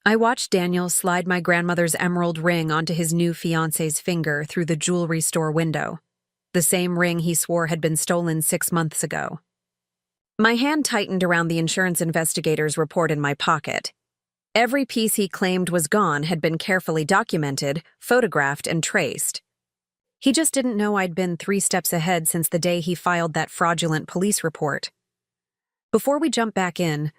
I watched Daniel slide my grandmother's emerald ring onto his new fiancé's finger through the jewelry store window, the same ring he swore had been stolen 6 months ago. My hand tightened around the insurance investigator's report in my pocket. Every piece he claimed was gone had been carefully documented, photographed, and traced. He just didn't know I'd been 3 steps ahead since the day he filed that fraudulent police report. Before we jump back in,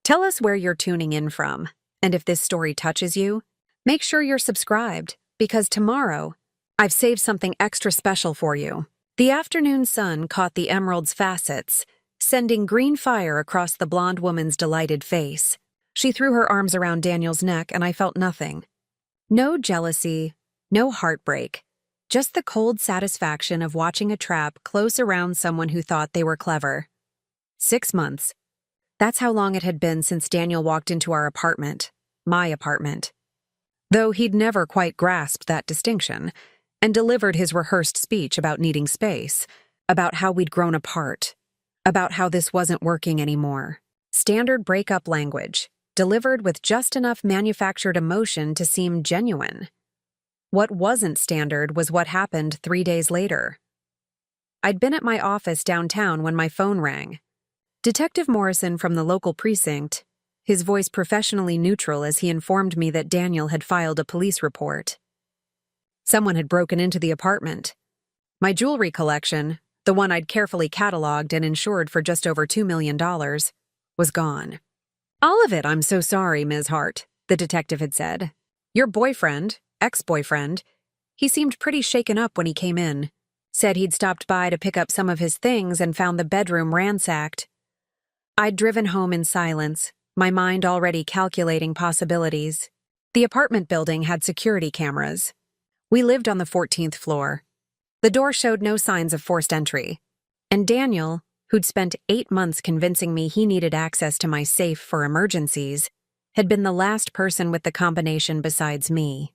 tell us where you're tuning in from. And if this story touches you, make sure you're subscribed, because tomorrow, I've saved something extra special for you. The afternoon sun caught the emerald's facets, sending green fire across the blonde woman's delighted face. She threw her arms around Daniel's neck, and I felt nothing. No jealousy, no heartbreak, just the cold satisfaction of watching a trap close around someone who thought they were clever. 6 months. That's how long it had been since Daniel walked into our apartment, my apartment. Though he'd never quite grasped that distinction, and delivered his rehearsed speech about needing space, about how we'd grown apart, about how this wasn't working anymore. Standard breakup language, delivered with just enough manufactured emotion to seem genuine. What wasn't standard was what happened 3 days later. I'd been at my office downtown when my phone rang. Detective Morrison from the local precinct, his voice professionally neutral as he informed me that Daniel had filed a police report. Someone had broken into the apartment. My jewelry collection, the one I'd carefully cataloged and insured for just over $2 million, was gone. "All of it, I'm so sorry, Ms. Hart," the detective had said. "Your boyfriend, ex-boyfriend, he seemed pretty shaken up when he came in. Said he'd stopped by to pick up some of his things and found the bedroom ransacked." I'd driven home in silence, my mind already calculating possibilities. The apartment building had security cameras. We lived on the 14th floor. The door showed no signs of forced entry. And Daniel, who'd spent 8 months convincing me he needed access to my safe for emergencies, had been the last person with the combination besides me.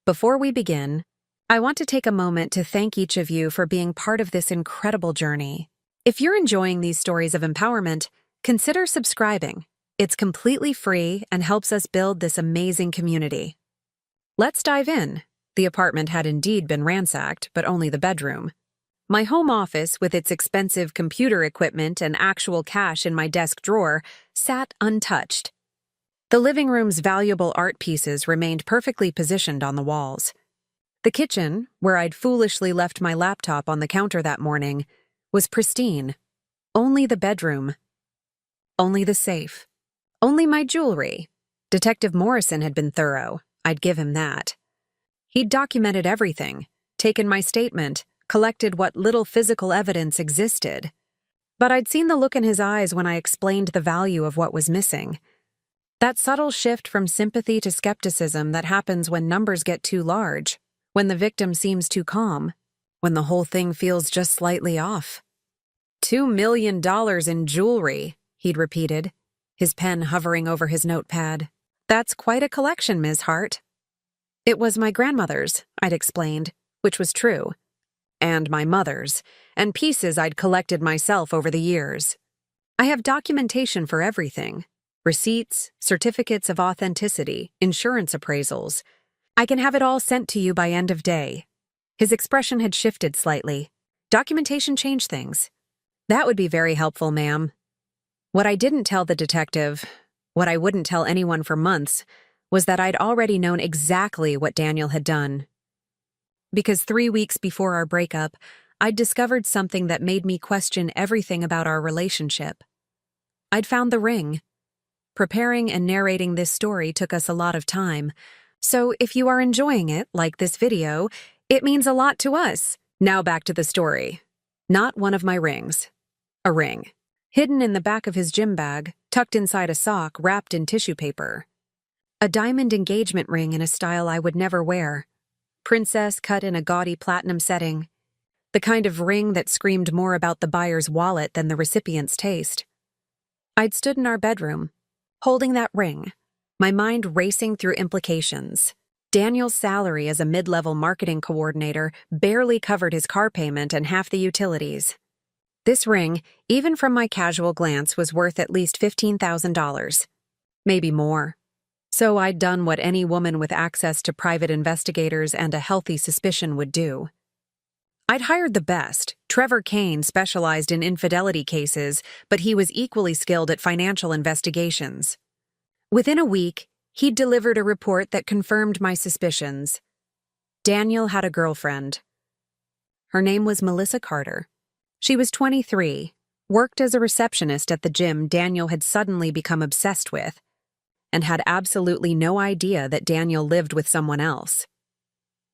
Before we begin, I want to take a moment to thank each of you for being part of this incredible journey. If you're enjoying these stories of empowerment, consider subscribing. It's completely free and helps us build this amazing community. Let's dive in. The apartment had indeed been ransacked, but only the bedroom. My home office, with its expensive computer equipment and actual cash in my desk drawer, sat untouched. The living room's valuable art pieces remained perfectly positioned on the walls. The kitchen, where I'd foolishly left my laptop on the counter that morning, was pristine. Only the bedroom. Only the safe. Only my jewelry. Detective Morrison had been thorough. I'd give him that. He'd documented everything, taken my statement, collected what little physical evidence existed. But I'd seen the look in his eyes when I explained the value of what was missing. That subtle shift from sympathy to skepticism that happens when numbers get too large, when the victim seems too calm, when the whole thing feels just slightly off. $2 million in jewelry, he'd repeated, his pen hovering over his notepad. "That's quite a collection, Ms. Hart." "It was my grandmother's," I'd explained, which was true. And my mother's, and pieces I'd collected myself over the years. I have documentation for everything. Receipts, certificates of authenticity, insurance appraisals. I can have it all sent to you by end of day. His expression had shifted slightly. Documentation changed things. "That would be very helpful, ma'am." What I didn't tell the detective, what I wouldn't tell anyone for months, was that I'd already known exactly what Daniel had done. Because 3 weeks before our breakup, I'd discovered something that made me question everything about our relationship. I'd found the ring. Preparing and narrating this story took us a lot of time, so if you are enjoying it, like this video, it means a lot to us. Now back to the story. Not one of my rings. A ring. Hidden in the back of his gym bag, tucked inside a sock wrapped in tissue paper. A diamond engagement ring in a style I would never wear. Princess cut in a gaudy platinum setting. The kind of ring that screamed more about the buyer's wallet than the recipient's taste. I'd stood in our bedroom, holding that ring, my mind racing through implications. Daniel's salary as a mid-level marketing coordinator barely covered his car payment and half the utilities. This ring, even from my casual glance, was worth at least $15,000. Maybe more. So I'd done what any woman with access to private investigators and a healthy suspicion would do. I'd hired the best. Trevor Kane specialized in infidelity cases, but he was equally skilled at financial investigations. Within a week, he'd delivered a report that confirmed my suspicions. Daniel had a girlfriend. Her name was Melissa Carter. She was 23, worked as a receptionist at the gym Daniel had suddenly become obsessed with, and had absolutely no idea that Daniel lived with someone else.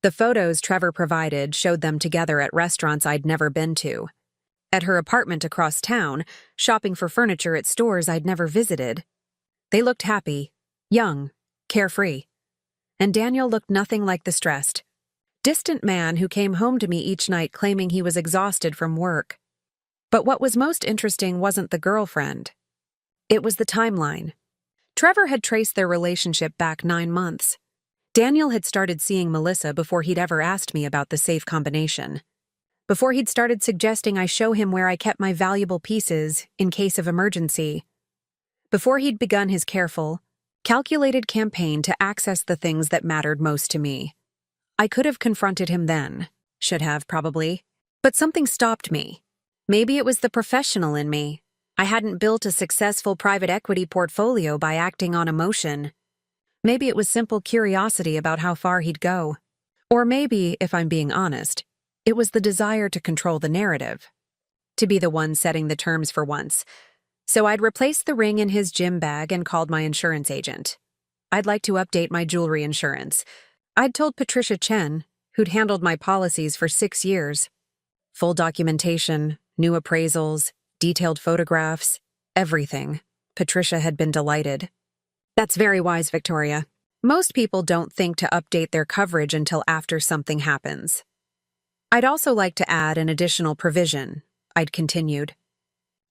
The photos Trevor provided showed them together at restaurants I'd never been to, at her apartment across town, shopping for furniture at stores I'd never visited. They looked happy, young, carefree. And Daniel looked nothing like the stressed, distant man who came home to me each night claiming he was exhausted from work. But what was most interesting wasn't the girlfriend. It was the timeline. Trevor had traced their relationship back 9 months. Daniel had started seeing Melissa before he'd ever asked me about the safe combination. Before he'd started suggesting I show him where I kept my valuable pieces in case of emergency. Before he'd begun his careful, calculated campaign to access the things that mattered most to me. I could have confronted him then. Should have, probably. But something stopped me. Maybe it was the professional in me. I hadn't built a successful private equity portfolio by acting on emotion. Maybe it was simple curiosity about how far he'd go. Or maybe, if I'm being honest, it was the desire to control the narrative. To be the one setting the terms for once. So I'd replaced the ring in his gym bag and called my insurance agent. I'd like to update my jewelry insurance. I'd told Patricia Chen, who'd handled my policies for 6 years. Full documentation, new appraisals, detailed photographs, everything. Patricia had been delighted. That's very wise, Victoria. Most people don't think to update their coverage until after something happens. I'd also like to add an additional provision, I'd continued.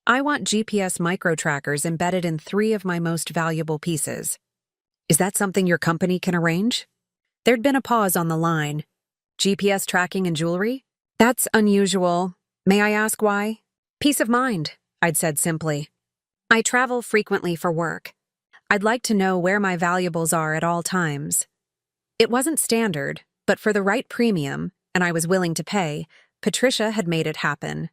I want GPS micro-trackers embedded in 3 of my most valuable pieces. Is that something your company can arrange? There'd been a pause on the line. GPS tracking and jewelry? That's unusual. May I ask why? Peace of mind, I'd said simply. I travel frequently for work. I'd like to know where my valuables are at all times. It wasn't standard, but for the right premium, and I was willing to pay, Patricia had made it happen.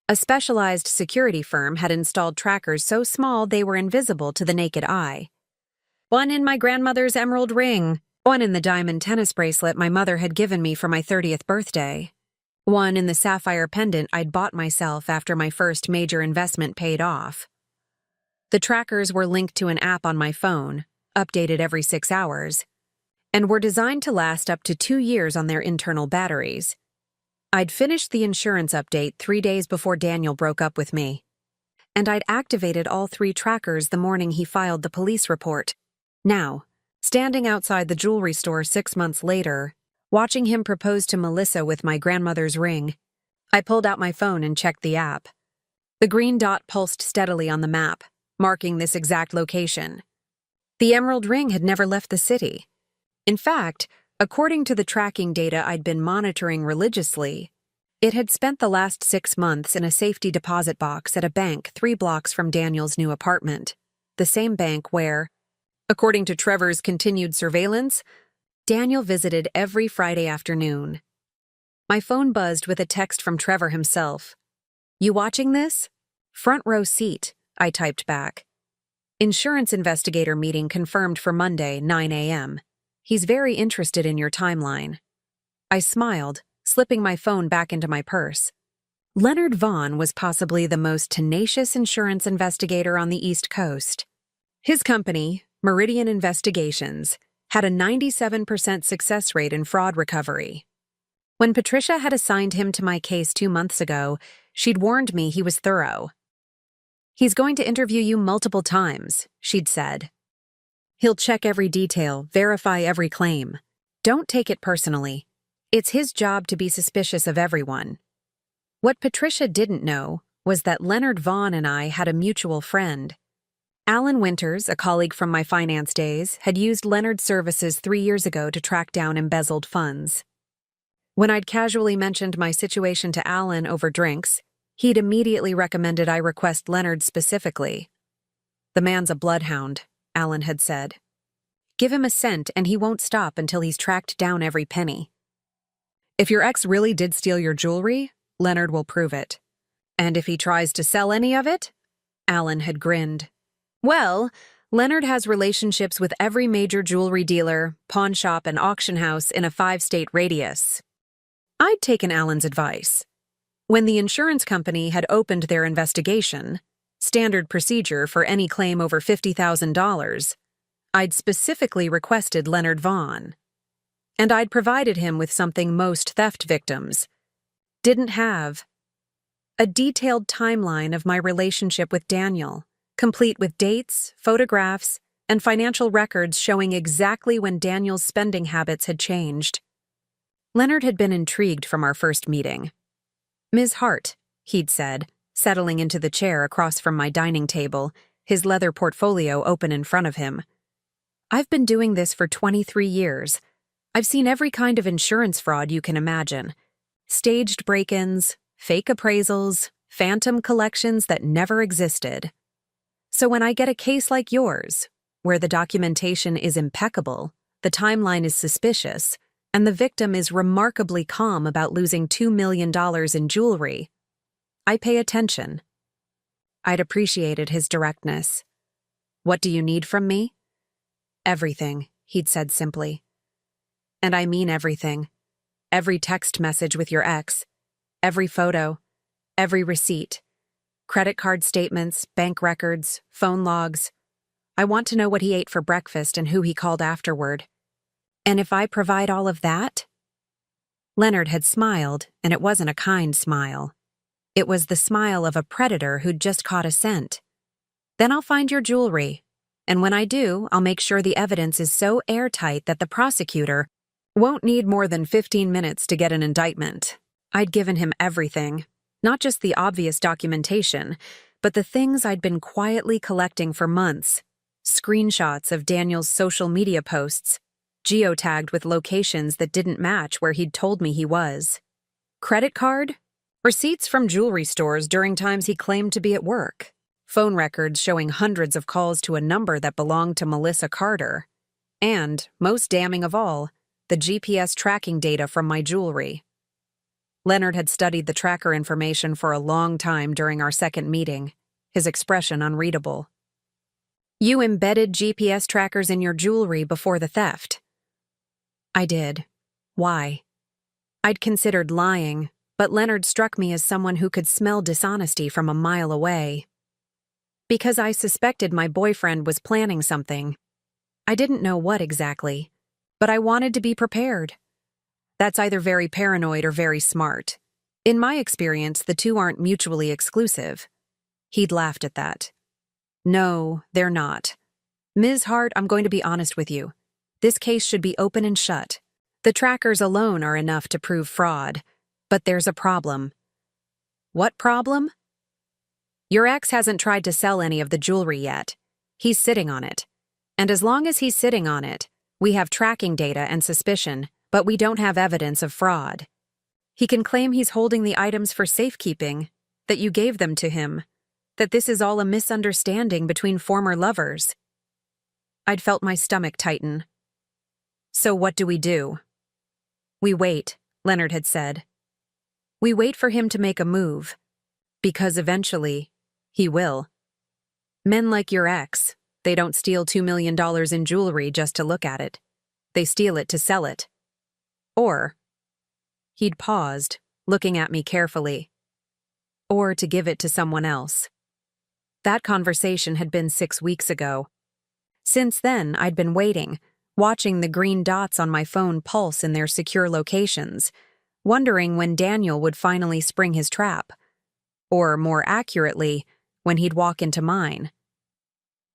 A specialized security firm had installed trackers so small they were invisible to the naked eye. One in my grandmother's emerald ring, one in the diamond tennis bracelet my mother had given me for my 30th birthday, one in the sapphire pendant I'd bought myself after my first major investment paid off. The trackers were linked to an app on my phone, updated every 6 hours, and were designed to last up to 2 years on their internal batteries. I'd finished the insurance update 3 days before Daniel broke up with me, and I'd activated all 3 trackers the morning he filed the police report. Now, standing outside the jewelry store 6 months later, watching him propose to Melissa with my grandmother's ring, I pulled out my phone and checked the app. The green dot pulsed steadily on the map, marking this exact location. The emerald ring had never left the city. In fact, according to the tracking data I'd been monitoring religiously, it had spent the last 6 months in a safety deposit box at a bank 3 blocks from Daniel's new apartment, the same bank where, according to Trevor's continued surveillance, Daniel visited every Friday afternoon. My phone buzzed with a text from Trevor himself. "You watching this?" "Front row seat," I typed back. "Insurance investigator meeting confirmed for Monday, 9 a.m. He's very interested in your timeline." I smiled, slipping my phone back into my purse. Leonard Vaughn was possibly the most tenacious insurance investigator on the East Coast. His company, Meridian Investigations, had a 97% success rate in fraud recovery. When Patricia had assigned him to my case 2 months ago, she'd warned me he was thorough. "He's going to interview you multiple times," she'd said. "He'll check every detail, verify every claim. Don't take it personally. It's his job to be suspicious of everyone." What Patricia didn't know was that Leonard Vaughn and I had a mutual friend. Alan Winters, a colleague from my finance days, had used Leonard's services 3 years ago to track down embezzled funds. When I'd casually mentioned my situation to Alan over drinks, he'd immediately recommended I request Leonard specifically. "The man's a bloodhound," Alan had said. Give him a cent and he won't stop until he's tracked down every penny. If your ex really did steal your jewelry, Leonard will prove it. And if he tries to sell any of it? Alan had grinned. Well, Leonard has relationships with every major jewelry dealer, pawn shop, and auction house in a 5-state radius. I'd taken Alan's advice. When the insurance company had opened their investigation, standard procedure for any claim over $50,000, I'd specifically requested Leonard Vaughn. And I'd provided him with something most theft victims didn't have: a detailed timeline of my relationship with Daniel, complete with dates, photographs, and financial records showing exactly when Daniel's spending habits had changed. Leonard had been intrigued from our first meeting. "Ms. Hart," he'd said, settling into the chair across from my dining table, his leather portfolio open in front of him. "I've been doing this for 23 years. I've seen every kind of insurance fraud you can imagine. Staged break-ins, fake appraisals, phantom collections that never existed. So when I get a case like yours, where the documentation is impeccable, the timeline is suspicious, and the victim is remarkably calm about losing $2 million in jewelry, I pay attention." I'd appreciated his directness. "What do you need from me?" "Everything," he'd said simply. "And I mean everything. Every text message with your ex, every photo, every receipt, credit card statements, bank records, phone logs. I want to know what he ate for breakfast and who he called afterward. And if I provide all of that?" Leonard had smiled, and it wasn't a kind smile. It was the smile of a predator who'd just caught a scent. "Then I'll find your jewelry. And when I do, I'll make sure the evidence is so airtight that the prosecutor won't need more than 15 minutes to get an indictment." I'd given him everything, not just the obvious documentation, but the things I'd been quietly collecting for months. Screenshots of Daniel's social media posts, geotagged with locations that didn't match where he'd told me he was. Credit card? Receipts from jewelry stores during times he claimed to be at work. Phone records showing hundreds of calls to a number that belonged to Melissa Carter. And, most damning of all, the GPS tracking data from my jewelry. Leonard had studied the tracker information for a long time during our second meeting, his expression unreadable. "You embedded GPS trackers in your jewelry before the theft." I did. Why? I'd considered lying, but Leonard struck me as someone who could smell dishonesty from a mile away. "Because I suspected my boyfriend was planning something. I didn't know what exactly, but I wanted to be prepared. That's either very paranoid or very smart. In my experience, the two aren't mutually exclusive." He'd laughed at that. "No, they're not. Ms. Hart, I'm going to be honest with you. This case should be open and shut. The trackers alone are enough to prove fraud. But there's a problem." "What problem?" "Your ex hasn't tried to sell any of the jewelry yet. He's sitting on it. And as long as he's sitting on it, we have tracking data and suspicion, but we don't have evidence of fraud. He can claim he's holding the items for safekeeping, that you gave them to him, that this is all a misunderstanding between former lovers." I'd felt my stomach tighten. "So what do we do?" "We wait," Leonard had said. "We wait for him to make a move. Because eventually, he will. Men like your ex, they don't steal $2 million in jewelry just to look at it. They steal it to sell it. Or," he'd paused, looking at me carefully, "or to give it to someone else." That conversation had been 6 weeks ago. Since then, I'd been waiting, watching the green dots on my phone pulse in their secure locations, wondering when Daniel would finally spring his trap. Or, more accurately, when he'd walk into mine.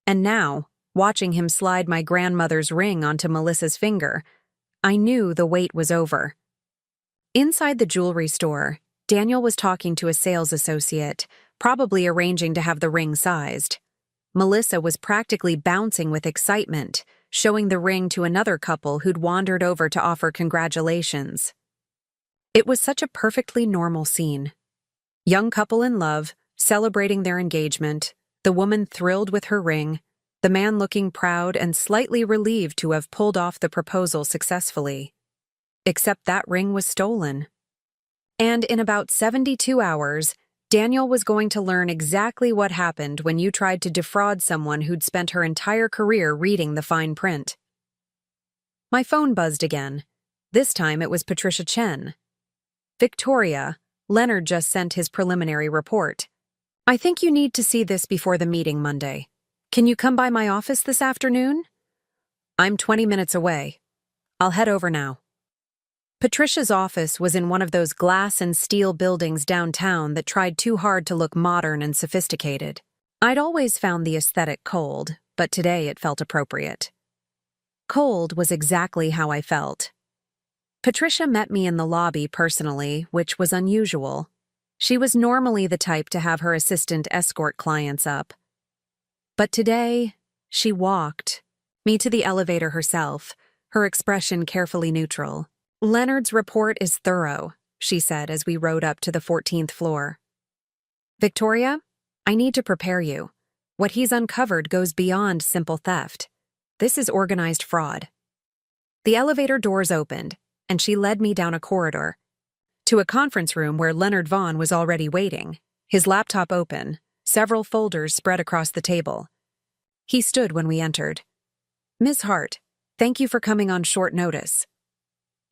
And now, watching him slide my grandmother's ring onto Melissa's finger, I knew the wait was over. Inside the jewelry store, Daniel was talking to a sales associate, probably arranging to have the ring sized. Melissa was practically bouncing with excitement, showing the ring to another couple who'd wandered over to offer congratulations. It was such a perfectly normal scene. Young couple in love, celebrating their engagement, the woman thrilled with her ring, the man looking proud and slightly relieved to have pulled off the proposal successfully. Except that ring was stolen. And in about 72 hours, Daniel was going to learn exactly what happened when you tried to defraud someone who'd spent her entire career reading the fine print. My phone buzzed again. This time it was Patricia Chen. Victoria, Leonard just sent his preliminary report. I think you need to see this before the meeting Monday. Can you come by my office this afternoon? I'm 20 minutes away. I'll head over now. Patricia's office was in one of those glass and steel buildings downtown that tried too hard to look modern and sophisticated. I'd always found the aesthetic cold, but today it felt appropriate. Cold was exactly how I felt. Patricia met me in the lobby personally, which was unusual. She was normally the type to have her assistant escort clients up. But today, she walked me to the elevator herself, her expression carefully neutral. Leonard's report is thorough, she said as we rode up to the 14th floor. Victoria, I need to prepare you. What he's uncovered goes beyond simple theft. This is organized fraud. The elevator doors opened, and she led me down a corridor to a conference room where Leonard Vaughn was already waiting, his laptop open, several folders spread across the table. He stood when we entered. Ms. Hart, thank you for coming on short notice.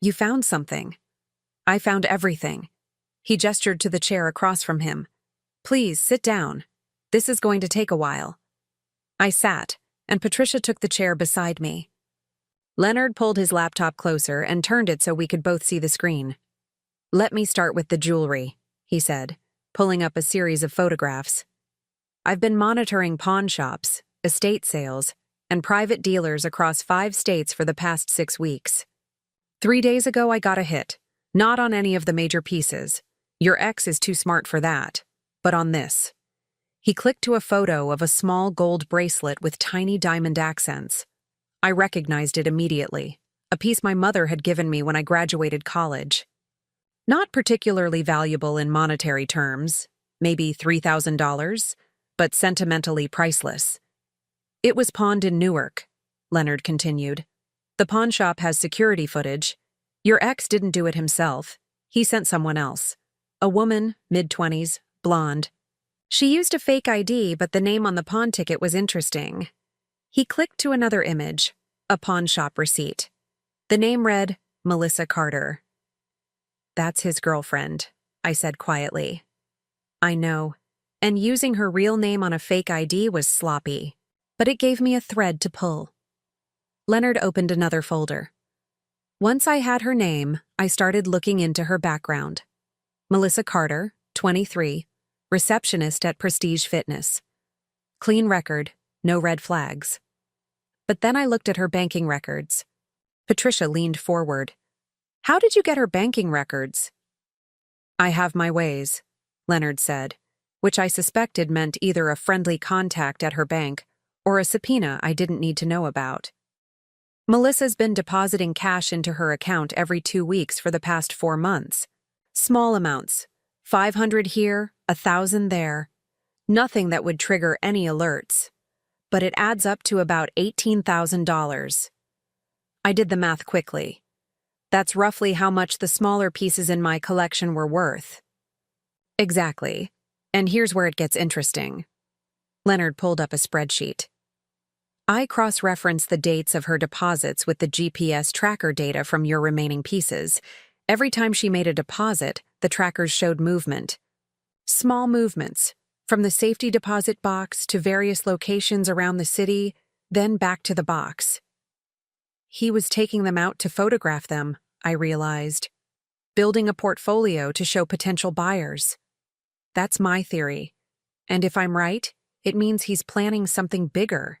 You found something. I found everything. He gestured to the chair across from him. Please, sit down. This is going to take a while. I sat, and Patricia took the chair beside me. Leonard pulled his laptop closer and turned it so we could both see the screen. Let me start with the jewelry, he said, pulling up a series of photographs. I've been monitoring pawn shops, estate sales, and private dealers across 5 states for the past 6 weeks. 3 days ago, I got a hit. Not on any of the major pieces. Your ex is too smart for that. But on this. He clicked to a photo of a small gold bracelet with tiny diamond accents. I recognized it immediately. A piece my mother had given me when I graduated college. Not particularly valuable in monetary terms, maybe $3,000, but sentimentally priceless. It was pawned in Newark, Leonard continued. The pawn shop has security footage. Your ex didn't do it himself. He sent someone else. A woman, mid-20s, blonde. She used a fake ID, but the name on the pawn ticket was interesting. He clicked to another image, a pawn shop receipt. The name read, Melissa Carter. That's his girlfriend, I said quietly. I know, and using her real name on a fake ID was sloppy, but it gave me a thread to pull. Leonard opened another folder. Once I had her name, I started looking into her background. Melissa Carter, 23, receptionist at Prestige Fitness. Clean record, no red flags. But then I looked at her banking records. Patricia leaned forward. How did you get her banking records? I have my ways, Leonard said, which I suspected meant either a friendly contact at her bank or a subpoena I didn't need to know about. Melissa's been depositing cash into her account every 2 weeks for the past 4 months. Small amounts, 500 here, 1,000 there. Nothing that would trigger any alerts. But it adds up to about $18,000. I did the math quickly. That's roughly how much the smaller pieces in my collection were worth. Exactly. And here's where it gets interesting. Leonard pulled up a spreadsheet. I cross-referenced the dates of her deposits with the GPS tracker data from your remaining pieces. Every time she made a deposit, the trackers showed movement. Small movements, from the safety deposit box to various locations around the city, then back to the box. He was taking them out to photograph them, I realized. Building a portfolio to show potential buyers. That's my theory. And if I'm right, it means he's planning something bigger.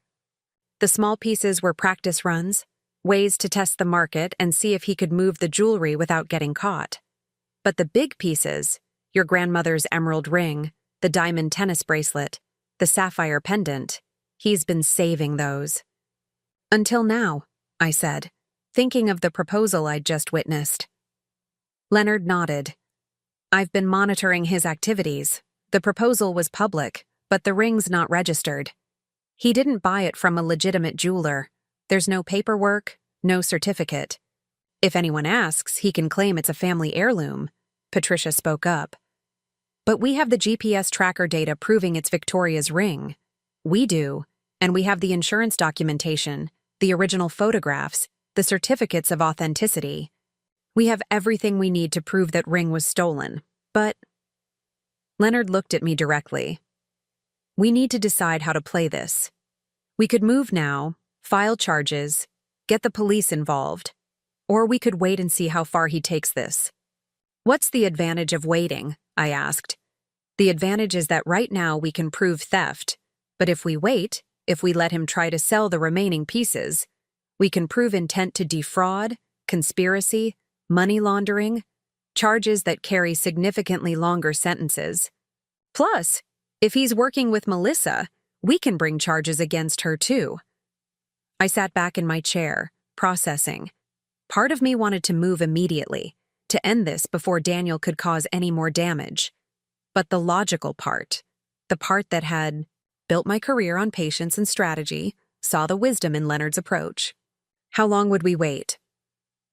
The small pieces were practice runs, ways to test the market and see if he could move the jewelry without getting caught. But the big pieces, your grandmother's emerald ring, the diamond tennis bracelet, the sapphire pendant, he's been saving those. Until now, I said, thinking of the proposal I'd just witnessed. Leonard nodded. I've been monitoring his activities. The proposal was public, but the ring's not registered. He didn't buy it from a legitimate jeweler. There's no paperwork, no certificate. If anyone asks, he can claim it's a family heirloom, Patricia spoke up. But we have the GPS tracker data proving it's Victoria's ring. We do, and we have the insurance documentation, the original photographs, the certificates of authenticity. We have everything we need to prove that ring was stolen. But Leonard looked at me directly. We need to decide how to play this. We could move now, file charges, get the police involved, or we could wait and see how far he takes this. What's the advantage of waiting? I asked. The advantage is that right now we can prove theft, but if we wait, if we let him try to sell the remaining pieces, we can prove intent to defraud, conspiracy, money laundering, charges that carry significantly longer sentences. Plus, if he's working with Melissa, we can bring charges against her too. I sat back in my chair, processing. Part of me wanted to move immediately, to end this before Daniel could cause any more damage. But the logical part, the part that had built my career on patience and strategy, saw the wisdom in Leonard's approach. How long would we wait?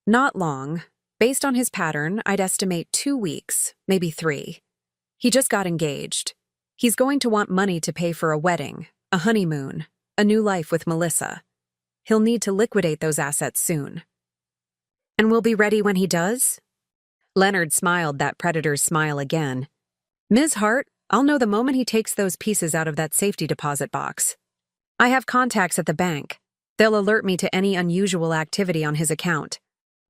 Not long. Based on his pattern, I'd estimate 2 weeks, maybe 3. He just got engaged. He's going to want money to pay for a wedding, a honeymoon, a new life with Melissa. He'll need to liquidate those assets soon. And we'll be ready when he does? Leonard smiled that predator's smile again. Ms. Hart, I'll know the moment he takes those pieces out of that safety deposit box. I have contacts at the bank. They'll alert me to any unusual activity on his account.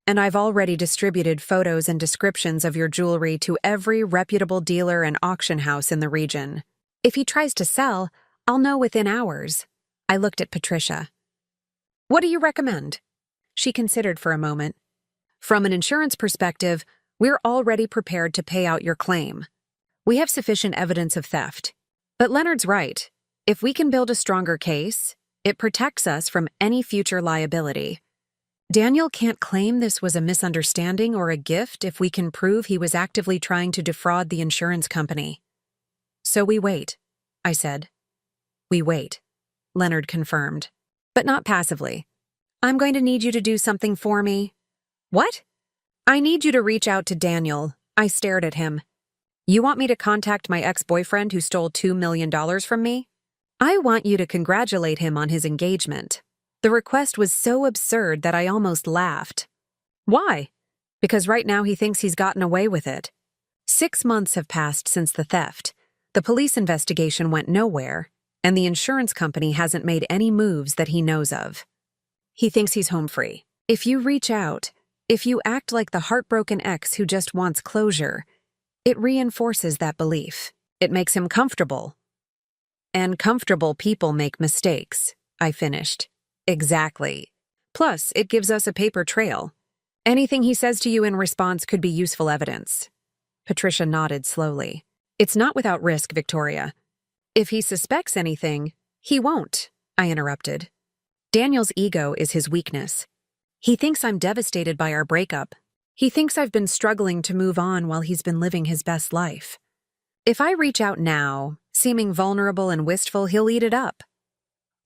And I've already distributed photos and descriptions of your jewelry to every reputable dealer and auction house in the region. If he tries to sell, I'll know within hours. I looked at Patricia. What do you recommend? She considered for a moment. From an insurance perspective, we're already prepared to pay out your claim. We have sufficient evidence of theft. But Leonard's right. If we can build a stronger case, it protects us from any future liability. Daniel can't claim this was a misunderstanding or a gift if we can prove he was actively trying to defraud the insurance company. So we wait, I said. We wait, Leonard confirmed. But not passively. I'm going to need you to do something for me. What? I need you to reach out to Daniel. I stared at him. You want me to contact my ex-boyfriend who stole $2 million from me? I want you to congratulate him on his engagement. The request was so absurd that I almost laughed. Why? Because right now he thinks he's gotten away with it. 6 months have passed since the theft. The police investigation went nowhere, and the insurance company hasn't made any moves that he knows of. He thinks he's home free. If you reach out, if you act like the heartbroken ex who just wants closure, it reinforces that belief. It makes him comfortable. And comfortable people make mistakes, I finished. Exactly. Plus, it gives us a paper trail. Anything he says to you in response could be useful evidence. Patricia nodded slowly. It's not without risk, Victoria. If he suspects anything, he won't, I interrupted. Daniel's ego is his weakness. He thinks I'm devastated by our breakup. He thinks I've been struggling to move on while he's been living his best life. If I reach out now, seeming vulnerable and wistful, he'll eat it up.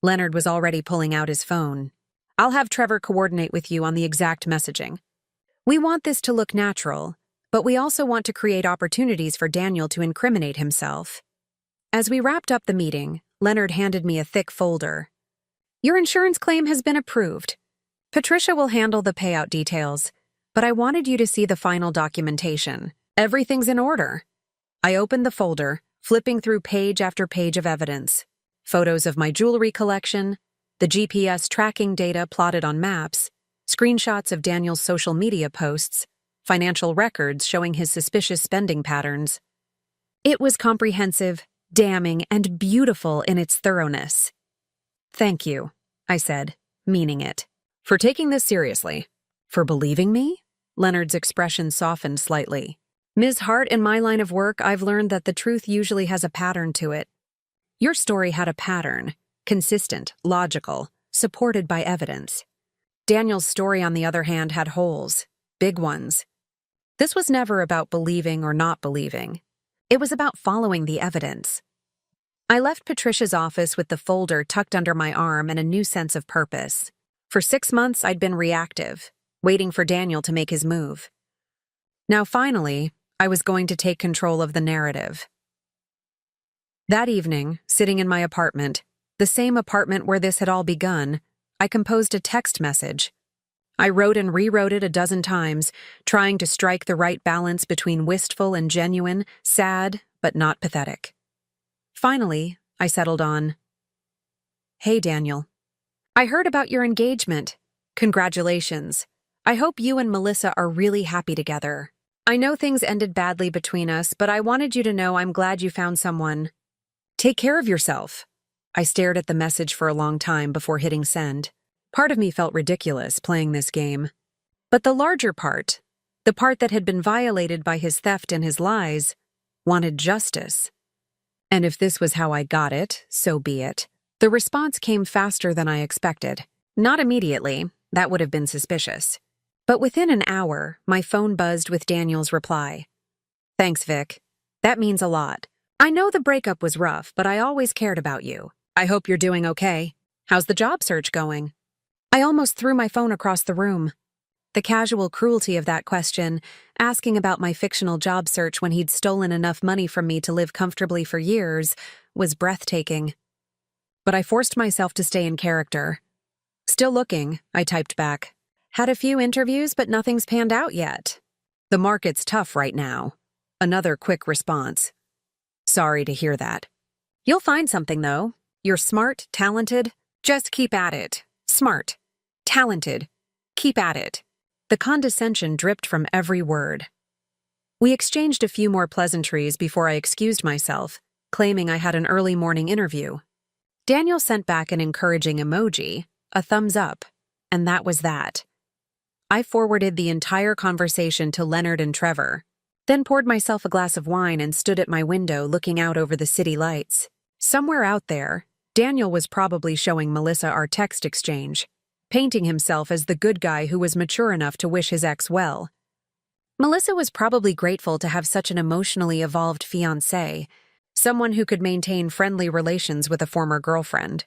Leonard was already pulling out his phone. I'll have Trevor coordinate with you on the exact messaging. We want this to look natural, but we also want to create opportunities for Daniel to incriminate himself. As we wrapped up the meeting, Leonard handed me a thick folder. Your insurance claim has been approved. Patricia will handle the payout details, but I wanted you to see the final documentation. Everything's in order. I opened the folder, flipping through page after page of evidence. Photos of my jewelry collection, the GPS tracking data plotted on maps, screenshots of Daniel's social media posts, financial records showing his suspicious spending patterns. It was comprehensive, damning, and beautiful in its thoroughness. Thank you, I said, meaning it. For taking this seriously. For believing me? Leonard's expression softened slightly. Ms. Hart, in my line of work, I've learned that the truth usually has a pattern to it. Your story had a pattern, consistent, logical, supported by evidence. Daniel's story, on the other hand, had holes, big ones. This was never about believing or not believing. It was about following the evidence. I left Patricia's office with the folder tucked under my arm and a new sense of purpose. For 6 months, I'd been reactive, waiting for Daniel to make his move. Now, finally, I was going to take control of the narrative. That evening, sitting in my apartment, the same apartment where this had all begun, I composed a text message. I wrote and rewrote it a dozen times, trying to strike the right balance between wistful and genuine, sad but not pathetic. Finally, I settled on, "Hey, Daniel. I heard about your engagement. Congratulations. I hope you and Melissa are really happy together. I know things ended badly between us, but I wanted you to know I'm glad you found someone. Take care of yourself." I stared at the message for a long time before hitting send. Part of me felt ridiculous playing this game. But the larger part, the part that had been violated by his theft and his lies, wanted justice. And if this was how I got it, so be it. The response came faster than I expected. Not immediately, that would have been suspicious. But within an hour, my phone buzzed with Daniel's reply. "Thanks, Vic. That means a lot. I know the breakup was rough, but I always cared about you. I hope you're doing okay. How's the job search going?" I almost threw my phone across the room. The casual cruelty of that question, asking about my fictional job search when he'd stolen enough money from me to live comfortably for years, was breathtaking. But I forced myself to stay in character. "Still looking," I typed back. "Had a few interviews, but nothing's panned out yet. The market's tough right now." Another quick response. "Sorry to hear that. You'll find something, though. You're smart, talented. Just keep at it. Smart. Talented. Keep at it." The condescension dripped from every word. We exchanged a few more pleasantries before I excused myself, claiming I had an early morning interview. Daniel sent back an encouraging emoji, a thumbs up, and that was that. I forwarded the entire conversation to Leonard and Trevor, then poured myself a glass of wine and stood at my window looking out over the city lights. Somewhere out there, Daniel was probably showing Melissa our text exchange, painting himself as the good guy who was mature enough to wish his ex well. Melissa was probably grateful to have such an emotionally evolved fiancé, someone who could maintain friendly relations with a former girlfriend.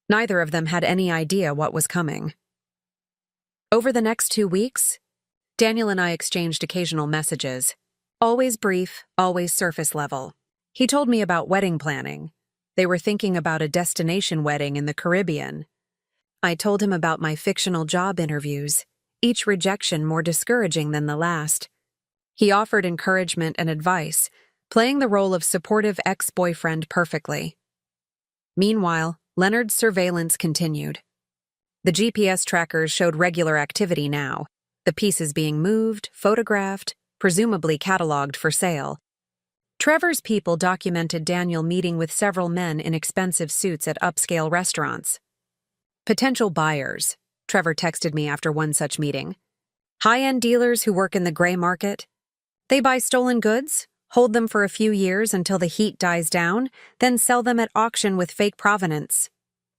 Neither of them had any idea what was coming. Over the next 2 weeks, Daniel and I exchanged occasional messages. Always brief, always surface level. He told me about wedding planning. They were thinking about a destination wedding in the Caribbean. I told him about my fictional job interviews, each rejection more discouraging than the last. He offered encouragement and advice, playing the role of supportive ex-boyfriend perfectly. Meanwhile, Leonard's surveillance continued. The GPS trackers showed regular activity now, the pieces being moved, photographed, presumably cataloged for sale. Trevor's people documented Daniel meeting with several men in expensive suits at upscale restaurants. "Potential buyers," Trevor texted me after one such meeting. "High-end dealers who work in the gray market. They buy stolen goods, hold them for a few years until the heat dies down, then sell them at auction with fake provenance.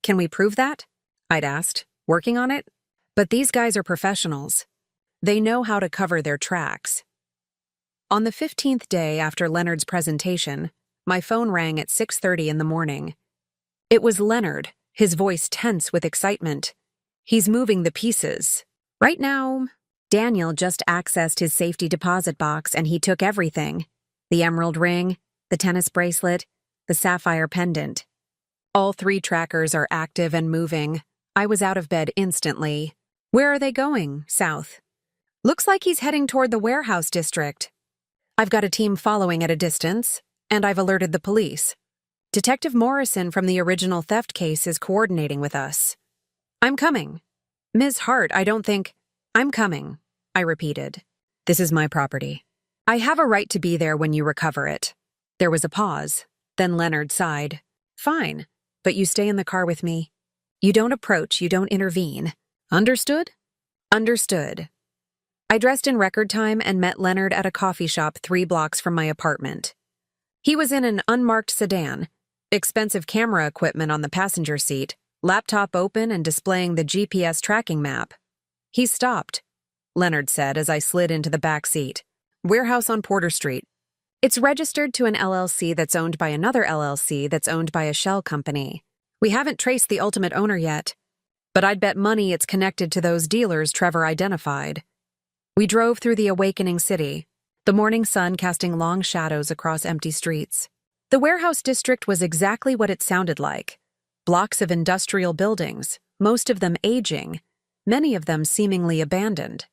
Can we prove that?" I'd asked, working on it. But these guys are professionals. They know how to cover their tracks. On the 15th day after Leonard's presentation, my phone rang at 6:30 in the morning. It was Leonard, his voice tense with excitement. "He's moving the pieces. Right now, Daniel just accessed his safety deposit box and he took everything. The emerald ring, the tennis bracelet, the sapphire pendant. All 3 trackers are active and moving. I was out of bed instantly. Where are they going? South. Looks like he's heading toward the warehouse district. I've got a team following at a distance, and I've alerted the police. Detective Morrison from the original theft case is coordinating with us. I'm coming. Ms. Hart, I don't think... I'm coming, I repeated. This is my property. I have a right to be there when you recover it. There was a pause. Then Leonard sighed. Fine, but you stay in the car with me. You don't approach, you don't intervene. Understood? Understood. I dressed in record time and met Leonard at a coffee shop 3 blocks from my apartment. He was in an unmarked sedan, expensive camera equipment on the passenger seat, laptop open and displaying the GPS tracking map. He stopped, Leonard said as I slid into the back seat. Warehouse on Porter Street. It's registered to an LLC that's owned by another LLC that's owned by a shell company. We haven't traced the ultimate owner yet, but I'd bet money it's connected to those dealers Trevor identified. We drove through the awakening city, the morning sun casting long shadows across empty streets. The warehouse district was exactly what it sounded like. Blocks of industrial buildings, most of them aging, many of them seemingly abandoned.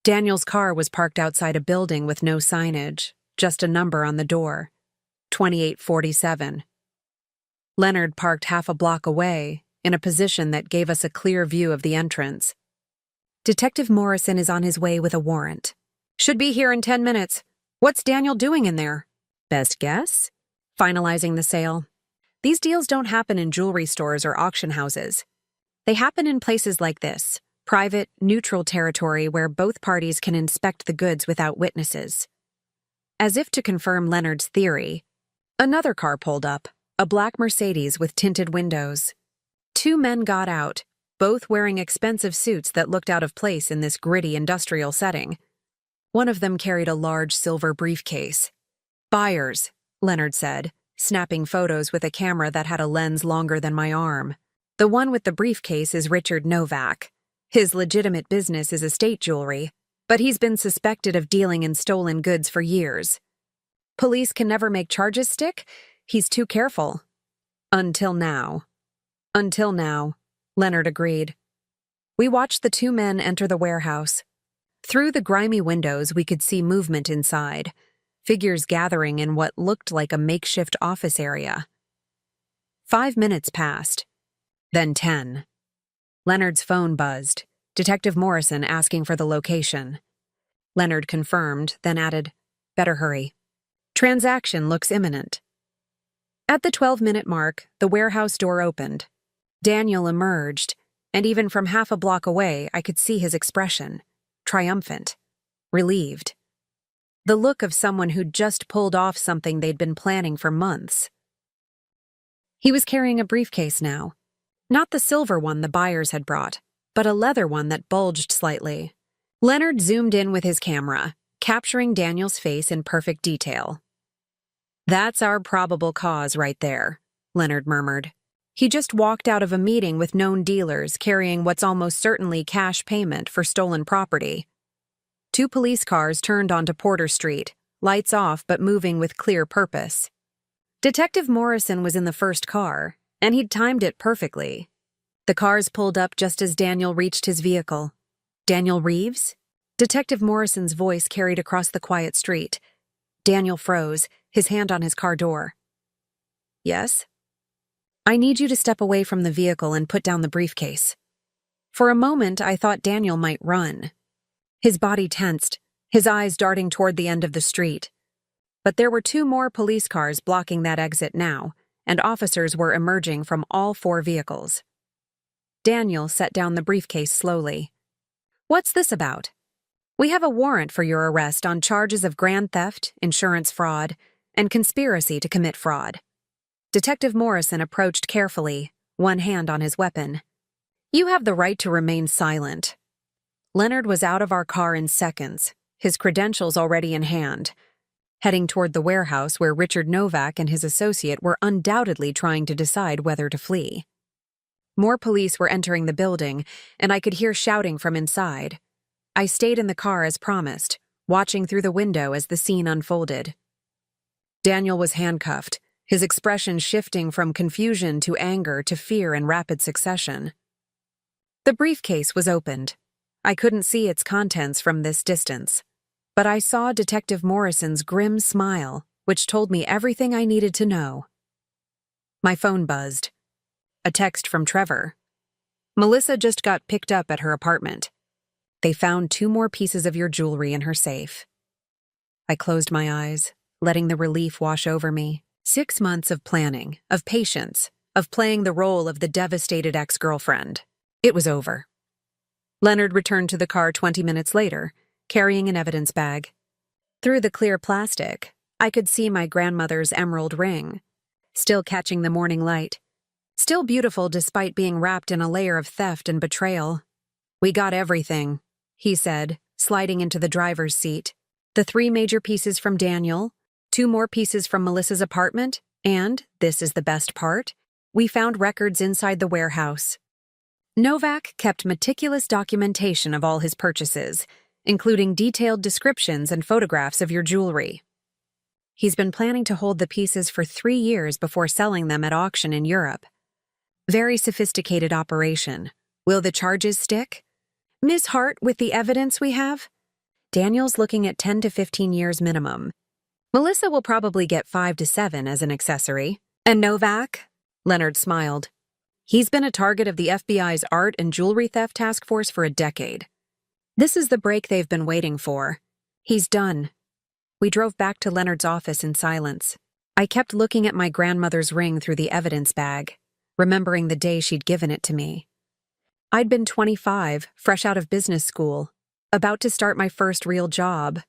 Daniel's car was parked outside a building with no signage, just a number on the door, 2847. Leonard parked half a block away, in a position that gave us a clear view of the entrance. Detective Morrison is on his way with a warrant. Should be here in 10 minutes. What's Daniel doing in there? Best guess? Finalizing the sale. These deals don't happen in jewelry stores or auction houses. They happen in places like this, private, neutral territory where both parties can inspect the goods without witnesses. As if to confirm Leonard's theory, another car pulled up, a black Mercedes with tinted windows. Two men got out, both wearing expensive suits that looked out of place in this gritty industrial setting. One of them carried a large silver briefcase. Buyers, Leonard said, snapping photos with a camera that had a lens longer than my arm. The one with the briefcase is Richard Novak. His legitimate business is estate jewelry, but he's been suspected of dealing in stolen goods for years. Police can never make charges stick. He's too careful. Until now. Until now, Leonard agreed. We watched the two men enter the warehouse. Through the grimy windows, we could see movement inside, figures gathering in what looked like a makeshift office area. 5 minutes passed. Then 10. Leonard's phone buzzed, Detective Morrison asking for the location. Leonard confirmed, then added, "Better hurry. Transaction looks imminent." At the 12-minute mark, the warehouse door opened. Daniel emerged, and even from half a block away, I could see his expression. Triumphant. Relieved. The look of someone who'd just pulled off something they'd been planning for months. He was carrying a briefcase now. Not the silver one the buyers had brought, but a leather one that bulged slightly. Leonard zoomed in with his camera, capturing Daniel's face in perfect detail. "That's our probable cause right there," Leonard murmured. He just walked out of a meeting with known dealers carrying what's almost certainly cash payment for stolen property. 2 police cars turned onto Porter Street, lights off but moving with clear purpose. Detective Morrison was in the first car, and he'd timed it perfectly. The cars pulled up just as Daniel reached his vehicle. "Daniel Reeves?" Detective Morrison's voice carried across the quiet street. Daniel froze, his hand on his car door. "Yes?" "I need you to step away from the vehicle and put down the briefcase." For a moment, I thought Daniel might run. His body tensed, his eyes darting toward the end of the street. But there were 2 more police cars blocking that exit now, and officers were emerging from all 4 vehicles. Daniel set down the briefcase slowly. "What's this about?" "We have a warrant for your arrest on charges of grand theft, insurance fraud, and conspiracy to commit fraud." Detective Morrison approached carefully, one hand on his weapon. "You have the right to remain silent." Leonard was out of our car in seconds, his credentials already in hand, heading toward the warehouse where Richard Novak and his associate were undoubtedly trying to decide whether to flee. More police were entering the building, and I could hear shouting from inside. I stayed in the car as promised, watching through the window as the scene unfolded. Daniel was handcuffed, his expression shifting from confusion to anger to fear in rapid succession. The briefcase was opened. I couldn't see its contents from this distance, but I saw Detective Morrison's grim smile, which told me everything I needed to know. My phone buzzed. A text from Trevor. "Melissa just got picked up at her apartment. They found 2 more pieces of your jewelry in her safe." I closed my eyes, letting the relief wash over me. 6 months of planning, of patience, of playing the role of the devastated ex-girlfriend. It was over. Leonard returned to the car 20 minutes later, carrying an evidence bag. Through the clear plastic, I could see my grandmother's emerald ring, still catching the morning light, still beautiful despite being wrapped in a layer of theft and betrayal. "We got everything," he said, sliding into the driver's seat. "The 3 major pieces from Daniel, 2 more pieces from Melissa's apartment, and, this is the best part, we found records inside the warehouse. Novak kept meticulous documentation of all his purchases, including detailed descriptions and photographs of your jewelry. He's been planning to hold the pieces for 3 years before selling them at auction in Europe. Very sophisticated operation. Will the charges stick? Ms. Hart, with the evidence we have? Daniel's looking at 10 to 15 years minimum. Melissa will probably get 5 to 7 as an accessory. And Novak? Leonard smiled. He's been a target of the FBI's art and jewelry theft task force for a decade. This is the break they've been waiting for. He's done. We drove back to Leonard's office in silence. I kept looking at my grandmother's ring through the evidence bag, remembering the day she'd given it to me. I'd been 25, fresh out of business school, about to start my first real job.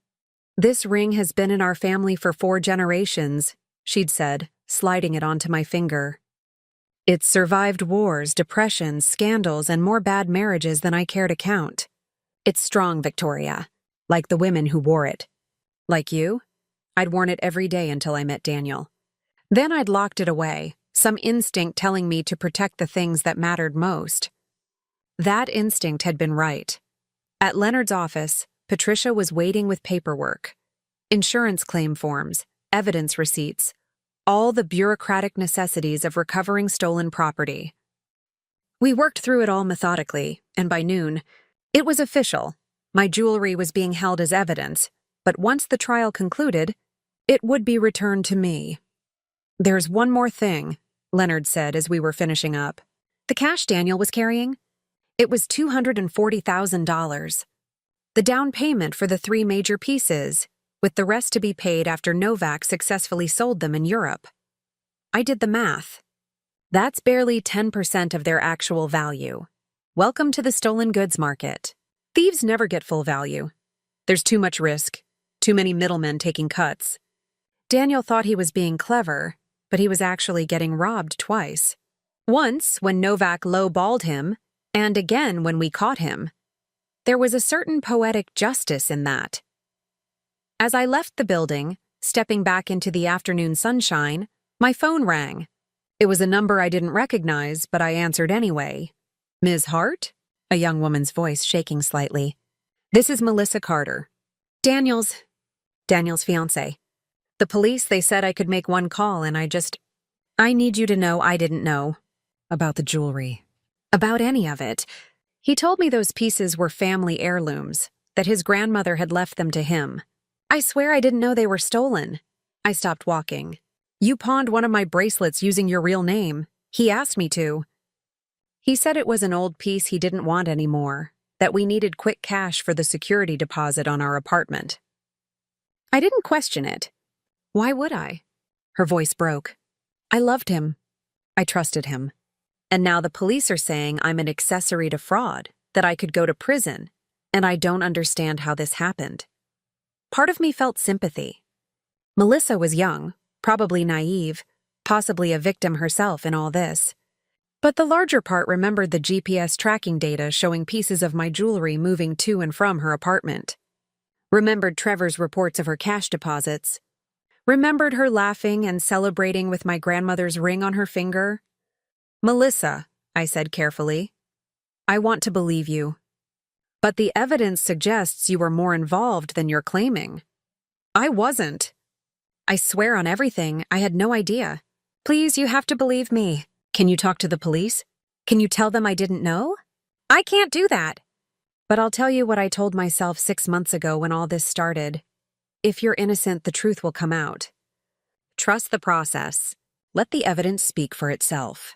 This ring has been in our family for 4 generations, she'd said, sliding it onto my finger. It's survived wars, depressions, scandals, and more bad marriages than I care to count. It's strong, Victoria, like the women who wore it. Like you? I'd worn it every day until I met Daniel. Then I'd locked it away, some instinct telling me to protect the things that mattered most. That instinct had been right. At Leonard's office, Patricia was waiting with paperwork. Insurance claim forms, evidence receipts, all the bureaucratic necessities of recovering stolen property. We worked through it all methodically, and by noon, it was official. My jewelry was being held as evidence, but once the trial concluded, it would be returned to me. There's one more thing, Leonard said as we were finishing up. The cash Daniel was carrying? It was $240,000. The down payment for the 3 major pieces, with the rest to be paid after Novak successfully sold them in Europe. I did the math. That's barely 10% of their actual value. Welcome to the stolen goods market. Thieves never get full value. There's too much risk, too many middlemen taking cuts. Daniel thought he was being clever, but he was actually getting robbed twice. Once, when Novak low-balled him, and again when we caught him. There was a certain poetic justice in that. As I left the building, stepping back into the afternoon sunshine, my phone rang. It was a number I didn't recognize, but I answered anyway. Ms. Hart? A young woman's voice shaking slightly. This is Melissa Carter. Daniel's fiancé. The police, they said I could make one call and I need you to know I didn't know. About the jewelry. About any of it. He told me those pieces were family heirlooms, that his grandmother had left them to him. I swear I didn't know they were stolen. I stopped walking. You pawned one of my bracelets using your real name. He asked me to. He said it was an old piece he didn't want anymore, that we needed quick cash for the security deposit on our apartment. I didn't question it. Why would I? Her voice broke. I loved him. I trusted him. And now the police are saying I'm an accessory to fraud, that I could go to prison, and I don't understand how this happened. Part of me felt sympathy. Melissa was young, probably naive, possibly a victim herself in all this. But the larger part remembered the GPS tracking data showing pieces of my jewelry moving to and from her apartment. Remembered Trevor's reports of her cash deposits. Remembered her laughing and celebrating with my grandmother's ring on her finger. Melissa, I said carefully, I want to believe you. But the evidence suggests you were more involved than you're claiming. I wasn't. I swear on everything, I had no idea. Please, you have to believe me. Can you talk to the police? Can you tell them I didn't know? I can't do that. But I'll tell you what I told myself 6 months ago when all this started. If you're innocent, the truth will come out. Trust the process. Let the evidence speak for itself.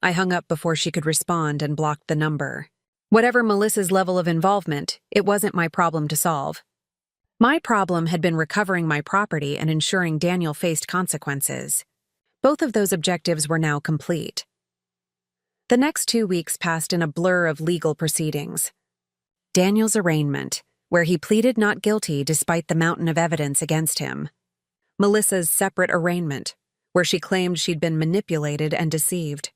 I hung up before she could respond and blocked the number. Whatever Melissa's level of involvement, it wasn't my problem to solve. My problem had been recovering my property and ensuring Daniel faced consequences. Both of those objectives were now complete. The next 2 weeks passed in a blur of legal proceedings. Daniel's arraignment, where he pleaded not guilty despite the mountain of evidence against him. Melissa's separate arraignment, where she claimed she'd been manipulated and deceived.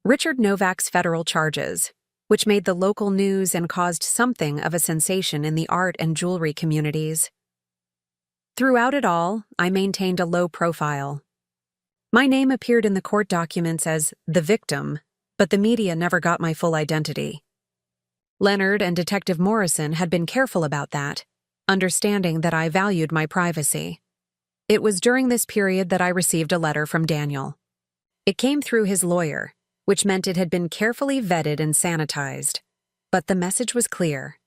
Richard Novak's federal charges, which made the local news and caused something of a sensation in the art and jewelry communities. Throughout it all, I maintained a low profile. My name appeared in the court documents as the victim, but the media never got my full identity. Leonard and Detective Morrison had been careful about that, understanding that I valued my privacy. It was during this period that I received a letter from Daniel. It came through his lawyer, which meant it had been carefully vetted and sanitized. But the message was clear.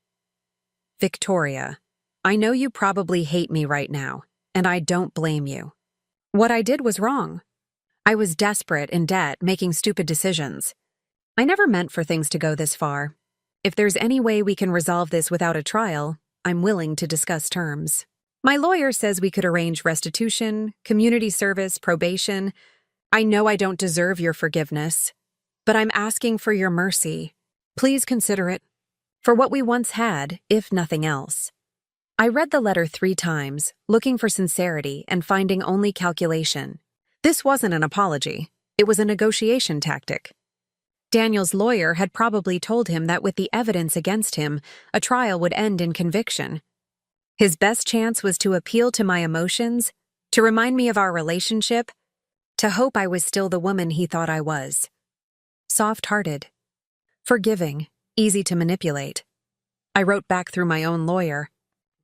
Victoria, I know you probably hate me right now, and I don't blame you. What I did was wrong. I was desperate, in debt, making stupid decisions. I never meant for things to go this far. If there's any way we can resolve this without a trial, I'm willing to discuss terms. My lawyer says we could arrange restitution, community service, probation. I know I don't deserve your forgiveness, but I'm asking for your mercy. Please consider it. For what we once had, if nothing else. I read the letter 3 times, looking for sincerity and finding only calculation. This wasn't an apology. It was a negotiation tactic. Daniel's lawyer had probably told him that with the evidence against him, a trial would end in conviction. His best chance was to appeal to my emotions, to remind me of our relationship, to hope I was still the woman he thought I was. Soft-hearted, forgiving, easy to manipulate. I wrote back through my own lawyer,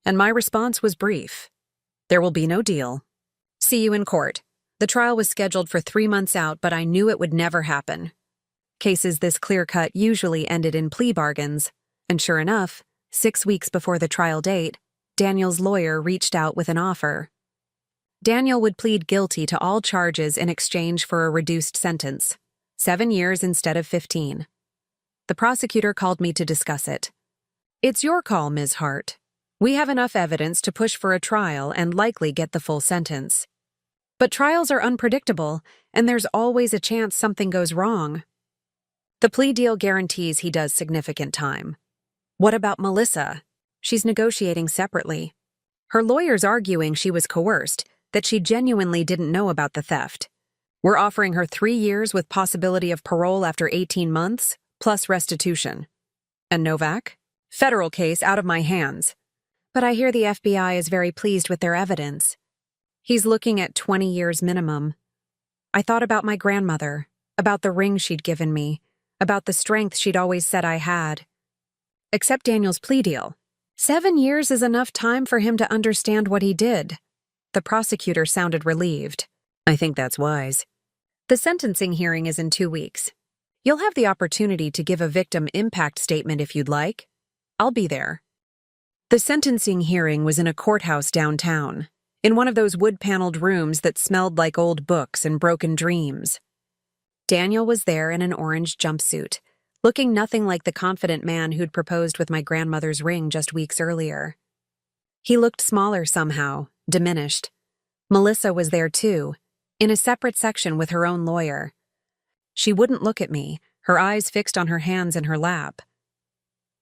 and my response was brief. There will be no deal. See you in court. The trial was scheduled for 3 months out, but I knew it would never happen. Cases this clear-cut usually ended in plea bargains, and sure enough, 6 weeks before the trial date, Daniel's lawyer reached out with an offer. Daniel would plead guilty to all charges in exchange for a reduced sentence, 7 years instead of 15. The prosecutor called me to discuss it. It's your call, Ms. Hart. We have enough evidence to push for a trial and likely get the full sentence. But trials are unpredictable, and there's always a chance something goes wrong. The plea deal guarantees he does significant time. What about Melissa? She's negotiating separately. Her lawyer's arguing she was coerced, that she genuinely didn't know about the theft. We're offering her 3 years with possibility of parole after 18 months, plus restitution. And Novak? Federal case out of my hands. But I hear the FBI is very pleased with their evidence. He's looking at 20 years minimum. I thought about my grandmother, about the ring she'd given me, about the strength she'd always said I had. Accept Daniel's plea deal. 7 years is enough time for him to understand what he did. The prosecutor sounded relieved. I think that's wise. The sentencing hearing is in 2 weeks. You'll have the opportunity to give a victim impact statement if you'd like. I'll be there. The sentencing hearing was in a courthouse downtown, in one of those wood-paneled rooms that smelled like old books and broken dreams. Daniel was there in an orange jumpsuit, looking nothing like the confident man who'd proposed with my grandmother's ring just weeks earlier. He looked smaller somehow, diminished. Melissa was there too, in a separate section with her own lawyer. She wouldn't look at me, her eyes fixed on her hands in her lap.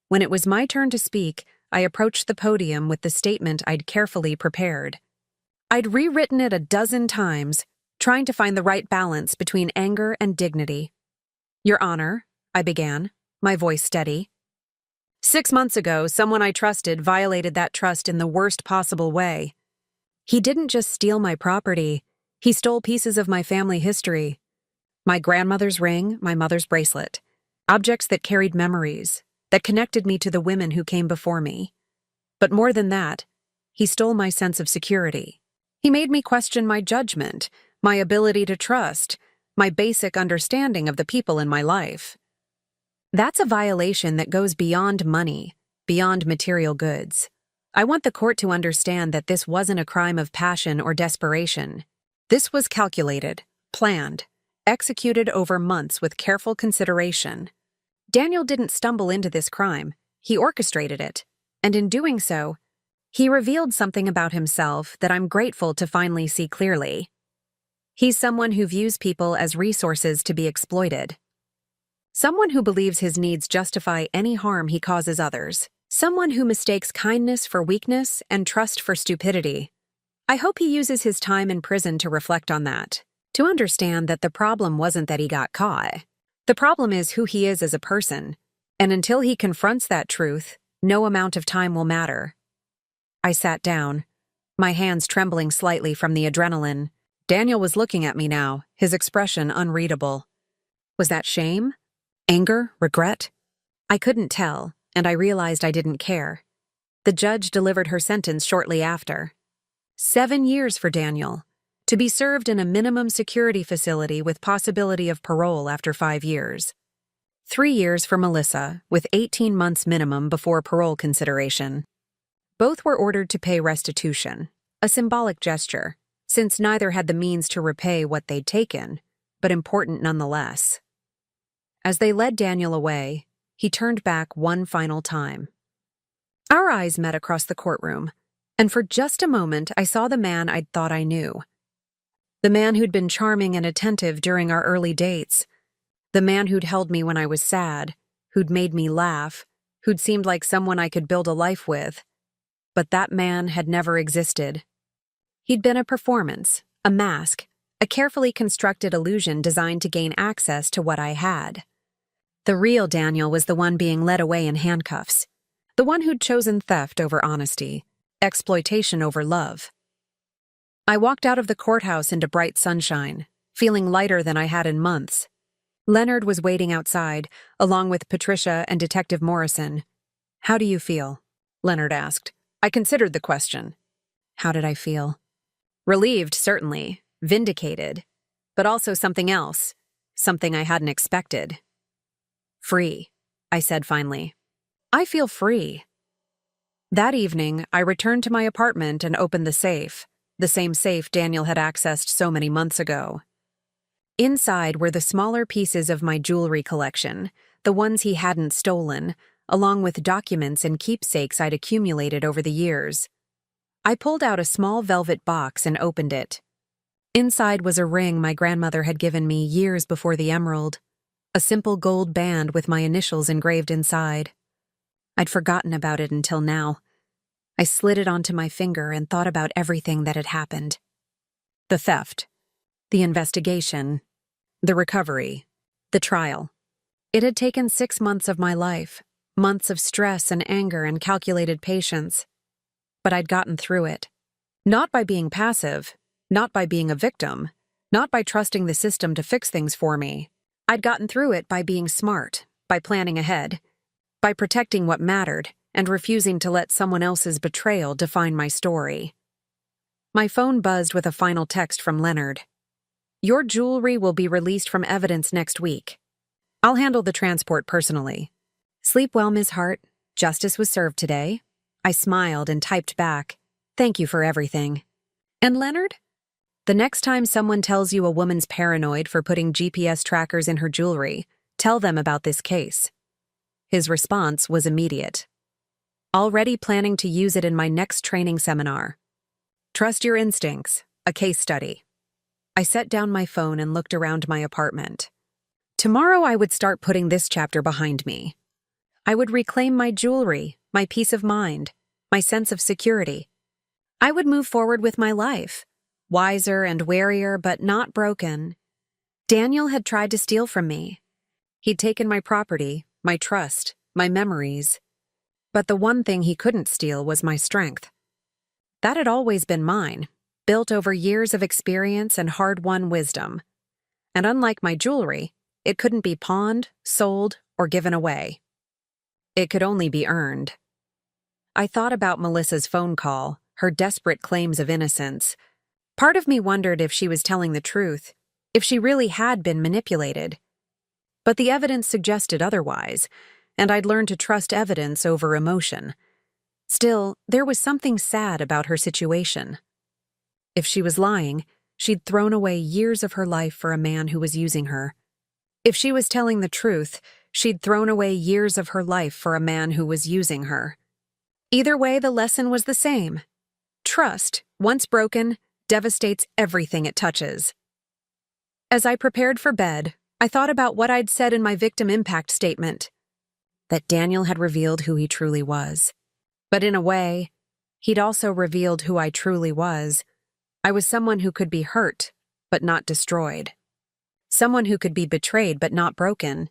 When it was my turn to speak, I approached the podium with the statement I'd carefully prepared. I'd rewritten it a dozen times, trying to find the right balance between anger and dignity. Your Honor, I began, my voice steady. 6 months ago, someone I trusted violated that trust in the worst possible way. He didn't just steal my property, he stole pieces of my family history. My grandmother's ring, my mother's bracelet. Objects that carried memories, that connected me to the women who came before me. But more than that, he stole my sense of security. He made me question my judgment, my ability to trust, my basic understanding of the people in my life. That's a violation that goes beyond money, beyond material goods. I want the court to understand that this wasn't a crime of passion or desperation. This was calculated, planned, executed over months with careful consideration. Daniel didn't stumble into this crime, he orchestrated it, and in doing so, he revealed something about himself that I'm grateful to finally see clearly. He's someone who views people as resources to be exploited. Someone who believes his needs justify any harm he causes others. Someone who mistakes kindness for weakness and trust for stupidity. I hope he uses his time in prison to reflect on that, to understand that the problem wasn't that he got caught. The problem is who he is as a person, and until he confronts that truth, no amount of time will matter. I sat down. my hands trembling slightly from the adrenaline. Daniel was looking at me now, his expression unreadable. Was that shame? Anger? Regret? I couldn't tell, and I realized I didn't care. The judge delivered her sentence shortly after. 7 years for Daniel, to be served in a minimum security facility with possibility of parole after 5 years. 3 years for Melissa, with 18 months minimum before parole consideration. Both were ordered to pay restitution, a symbolic gesture, since neither had the means to repay what they'd taken, but important nonetheless. As they led Daniel away, he turned back one final time. Our eyes met across the courtroom, and for just a moment I saw the man I'd thought I knew. The man who'd been charming and attentive during our early dates. The man who'd held me when I was sad, who'd made me laugh, who'd seemed like someone I could build a life with. But that man had never existed. He'd been a performance, a mask, a carefully constructed illusion designed to gain access to what I had. The real Daniel was the one being led away in handcuffs, the one who'd chosen theft over honesty, exploitation over love. I walked out of the courthouse into bright sunshine, feeling lighter than I had in months. Leonard was waiting outside, along with Patricia and Detective Morrison. "How do you feel?" Leonard asked. I considered the question. How did I feel? Relieved, certainly. Vindicated. But also something else. Something I hadn't expected. Free, I said finally. I feel free. That evening, I returned to my apartment and opened the same safe Daniel had accessed so many months ago. Inside were the smaller pieces of my jewelry collection, the ones he hadn't stolen, along with documents and keepsakes I'd accumulated over the years. I pulled out a small velvet box and opened it. Inside was a ring my grandmother had given me years before the emerald, a simple gold band with my initials engraved inside. I'd forgotten about it until now. I slid it onto my finger and thought about everything that had happened. The theft, the investigation, the recovery, the trial. It had taken 6 months of my life, months of stress and anger and calculated patience. But I'd gotten through it. Not by being passive, not by being a victim, not by trusting the system to fix things for me. I'd gotten through it by being smart, by planning ahead, by protecting what mattered and refusing to let someone else's betrayal define my story. My phone buzzed with a final text from Leonard. Your jewelry will be released from evidence next week. I'll handle the transport personally. Sleep well, Ms. Hart. Justice was served today. I smiled and typed back, thank you for everything. And Leonard? The next time someone tells you a woman's paranoid for putting GPS trackers in her jewelry, tell them about this case. His response was immediate. Already planning to use it in my next training seminar. Trust your instincts, a case study. I set down my phone and looked around my apartment. Tomorrow I would start putting this chapter behind me. I would reclaim my jewelry, my peace of mind, my sense of security. I would move forward with my life, wiser and warier but not broken. Daniel had tried to steal from me. He'd taken my property, my trust, my memories. But the one thing he couldn't steal was my strength. That had always been mine, built over years of experience and hard-won wisdom. And unlike my jewelry, it couldn't be pawned, sold, or given away. It could only be earned. I thought about Melissa's phone call, her desperate claims of innocence. Part of me wondered if she was telling the truth, if she really had been manipulated. But the evidence suggested otherwise, and I'd learned to trust evidence over emotion. Still, there was something sad about her situation. If she was lying, she'd thrown away years of her life for a man who was using her. If she was telling the truth, she'd thrown away years of her life for a man who was using her. Either way, the lesson was the same. Trust, once broken, devastates everything it touches. As I prepared for bed, I thought about what I'd said in my victim impact statement. That Daniel had revealed who he truly was. But in a way, he'd also revealed who I truly was. I was someone who could be hurt, but not destroyed. Someone who could be betrayed, but not broken.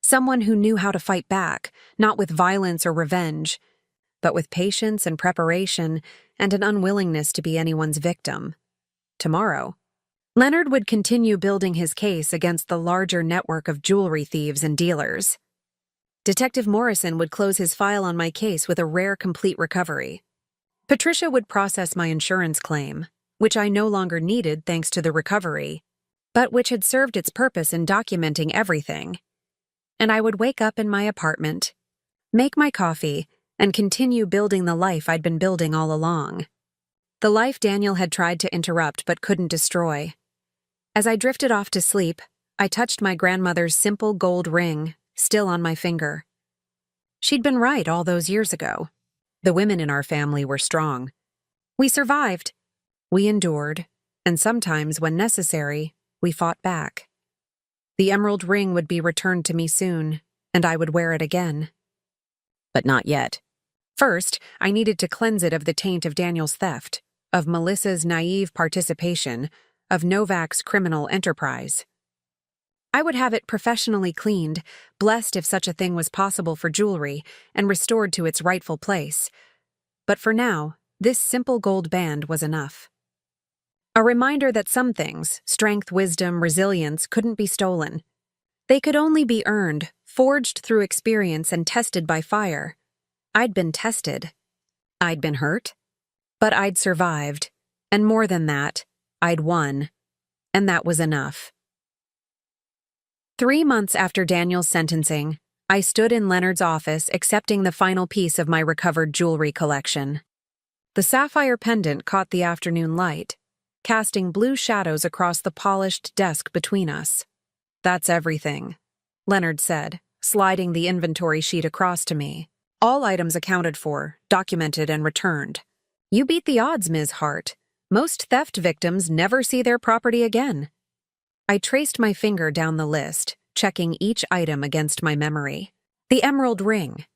Someone who knew how to fight back, not with violence or revenge, but with patience and preparation and an unwillingness to be anyone's victim. Tomorrow, Leonard would continue building his case against the larger network of jewelry thieves and dealers. Detective Morrison would close his file on my case with a rare complete recovery. Patricia would process my insurance claim, which I no longer needed thanks to the recovery, but which had served its purpose in documenting everything. And I would wake up in my apartment, make my coffee, and continue building the life I'd been building all along. The life Daniel had tried to interrupt but couldn't destroy. As I drifted off to sleep, I touched my grandmother's simple gold ring, still on my finger. She'd been right all those years ago. The women in our family were strong. We survived. We endured, and sometimes, when necessary, we fought back. The emerald ring would be returned to me soon, and I would wear it again. But not yet. First, I needed to cleanse it of the taint of Daniel's theft, of Melissa's naive participation, of Novak's criminal enterprise. I would have it professionally cleaned, blessed if such a thing was possible for jewelry, and restored to its rightful place. But for now, this simple gold band was enough. A reminder that some things, strength, wisdom, resilience, couldn't be stolen. They could only be earned, forged through experience and tested by fire. I'd been tested. I'd been hurt. But I'd survived. And more than that, I'd won. And that was enough. 3 months after Daniel's sentencing, I stood in Leonard's office accepting the final piece of my recovered jewelry collection. The sapphire pendant caught the afternoon light, casting blue shadows across the polished desk between us. "That's everything," Leonard said, sliding the inventory sheet across to me. "All items accounted for, documented, and returned. You beat the odds, Ms. Hart. Most theft victims never see their property again." I traced my finger down the list, checking each item against my memory. The emerald ring,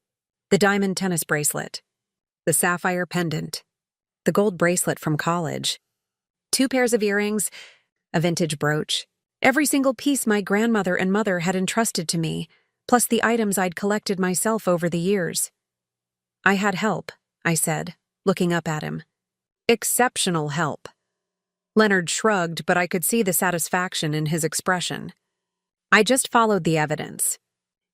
the diamond tennis bracelet, the sapphire pendant, the gold bracelet from college, 2 pairs of earrings, a vintage brooch, every single piece my grandmother and mother had entrusted to me, plus the items I'd collected myself over the years. "I had help," I said, looking up at him. "Exceptional help." Leonard shrugged, but I could see the satisfaction in his expression. "I just followed the evidence.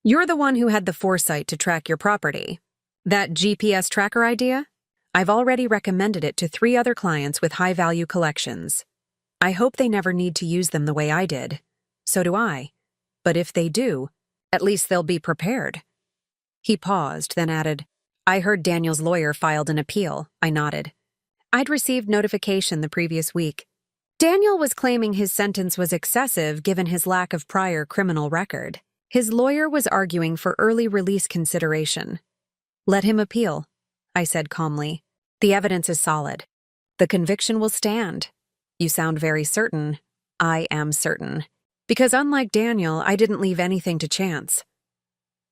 You're the one who had the foresight to track your property. That GPS tracker idea? I've already recommended it to 3 other clients with high-value collections. I hope they never need to use them the way I did. So do I. But if they do, at least they'll be prepared." He paused, then added, "I heard Daniel's lawyer filed an appeal." I nodded. I'd received notification the previous week. Daniel was claiming his sentence was excessive given his lack of prior criminal record. His lawyer was arguing for early release consideration. "Let him appeal," I said calmly. "The evidence is solid. The conviction will stand." "You sound very certain." "I am certain. Because unlike Daniel, I didn't leave anything to chance."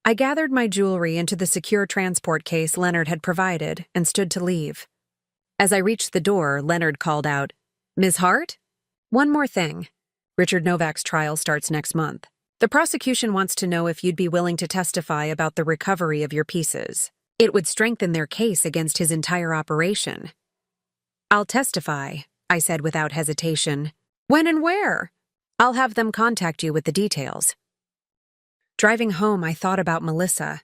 I gathered my jewelry into the secure transport case Leonard had provided and stood to leave. As I reached the door, Leonard called out, "Ms. Hart? One more thing. Richard Novak's trial starts next month. The prosecution wants to know if you'd be willing to testify about the recovery of your pieces. It would strengthen their case against his entire operation." "I'll testify," I said without hesitation. "When and where?" "I'll have them contact you with the details." Driving home, I thought about Melissa.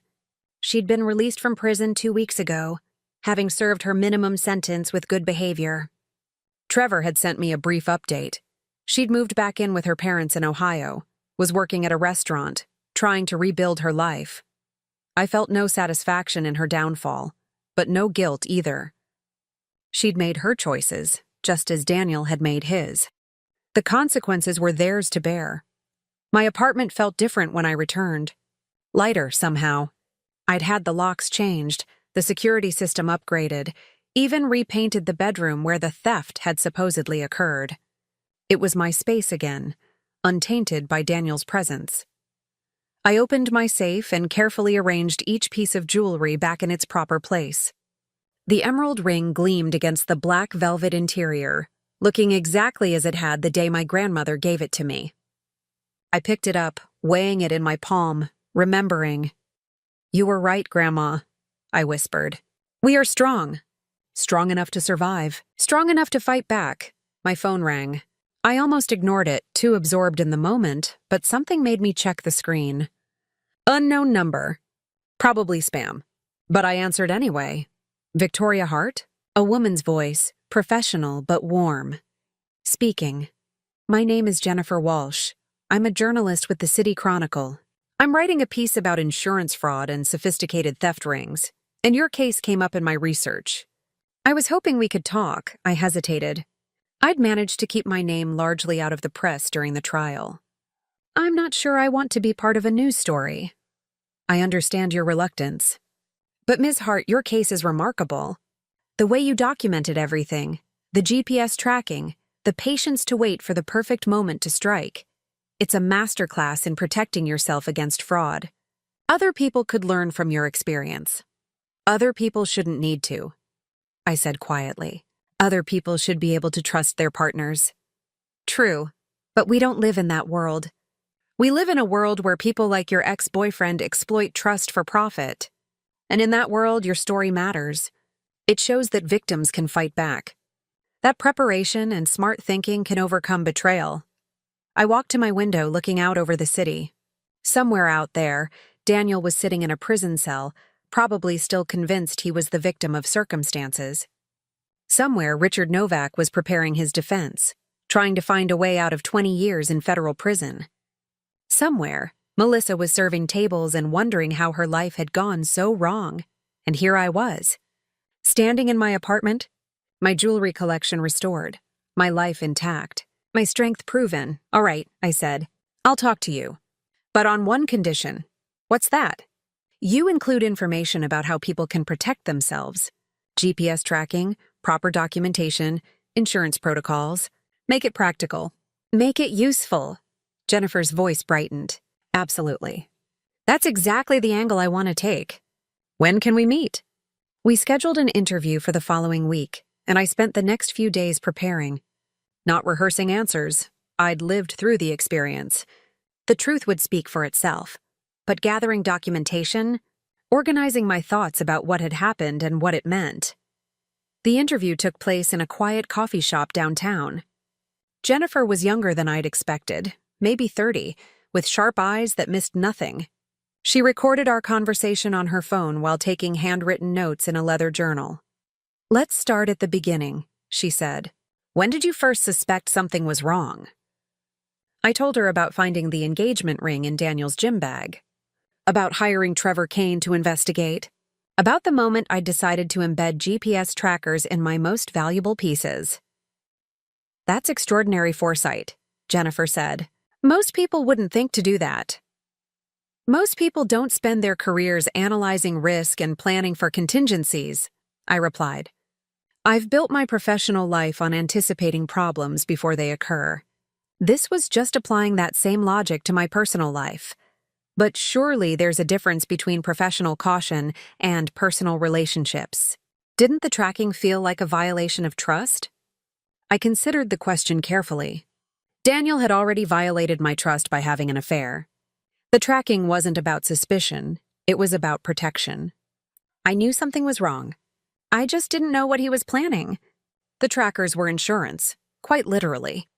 She'd been released from prison 2 weeks ago, having served her minimum sentence with good behavior. Trevor had sent me a brief update. She'd moved back in with her parents in Ohio, was working at a restaurant, trying to rebuild her life. I felt no satisfaction in her downfall, but no guilt either. She'd made her choices, just as Daniel had made his. The consequences were theirs to bear. My apartment felt different when I returned. Lighter, somehow. I'd had the locks changed, the security system upgraded, even repainted the bedroom where the theft had supposedly occurred. It was my space again, untainted by Daniel's presence. I opened my safe and carefully arranged each piece of jewelry back in its proper place. The emerald ring gleamed against the black velvet interior, looking exactly as it had the day my grandmother gave it to me. I picked it up, weighing it in my palm, remembering. "You were right, Grandma," I whispered. We are strong. Strong enough to survive. Strong enough to fight back. My phone rang. I almost ignored it, too absorbed in the moment, but something made me check the screen. Unknown number. Probably spam. But I answered anyway. Victoria Hart? A woman's voice, professional but warm. Speaking. My name is Jennifer Walsh. I'm a journalist with the City Chronicle. I'm writing a piece about insurance fraud and sophisticated theft rings, and your case came up in my research. I was hoping we could talk. I hesitated. I'd managed to keep my name largely out of the press during the trial. I'm not sure I want to be part of a news story. I understand your reluctance. But Ms. Hart, your case is remarkable. The way you documented everything, the GPS tracking, the patience to wait for the perfect moment to strike. It's a masterclass in protecting yourself against fraud. Other people could learn from your experience. Other people shouldn't need to, I said quietly. Other people should be able to trust their partners. True, but we don't live in that world. We live in a world where people like your ex-boyfriend exploit trust for profit. And in that world, your story matters. It shows that victims can fight back. That preparation and smart thinking can overcome betrayal. I walked to my window looking out over the city. Somewhere out there, Daniel was sitting in a prison cell, probably still convinced he was the victim of circumstances. Somewhere, Richard Novak was preparing his defense, trying to find a way out of 20 years in federal prison. Somewhere, Melissa was serving tables and wondering how her life had gone so wrong. And here I was, standing in my apartment, my jewelry collection restored, my life intact, my strength proven. All right, I said, I'll talk to you. But on one condition. What's that? You include information about how people can protect themselves. GPS tracking, proper documentation, insurance protocols. Make it practical. Make it useful. Jennifer's voice brightened. Absolutely. That's exactly the angle I want to take. When can we meet? We scheduled an interview for the following week, and I spent the next few days preparing. Not rehearsing answers. I'd lived through the experience. The truth would speak for itself. But gathering documentation, organizing my thoughts about what had happened and what it meant. The interview took place in a quiet coffee shop downtown. Jennifer was younger than I'd expected, maybe 30, with sharp eyes that missed nothing. She recorded our conversation on her phone while taking handwritten notes in a leather journal. Let's start at the beginning, she said. When did you first suspect something was wrong? I told her about finding the engagement ring in Daniel's gym bag, about hiring Trevor Kane to investigate, about the moment I decided to embed GPS trackers in my most valuable pieces. That's extraordinary foresight, Jennifer said. Most people wouldn't think to do that. Most people don't spend their careers analyzing risk and planning for contingencies, I replied. I've built my professional life on anticipating problems before they occur. This was just applying that same logic to my personal life. But surely there's a difference between professional caution and personal relationships. Didn't the tracking feel like a violation of trust? I considered the question carefully. Daniel had already violated my trust by having an affair. The tracking wasn't about suspicion, it was about protection. I knew something was wrong. I just didn't know what he was planning. The trackers were insurance, quite literally.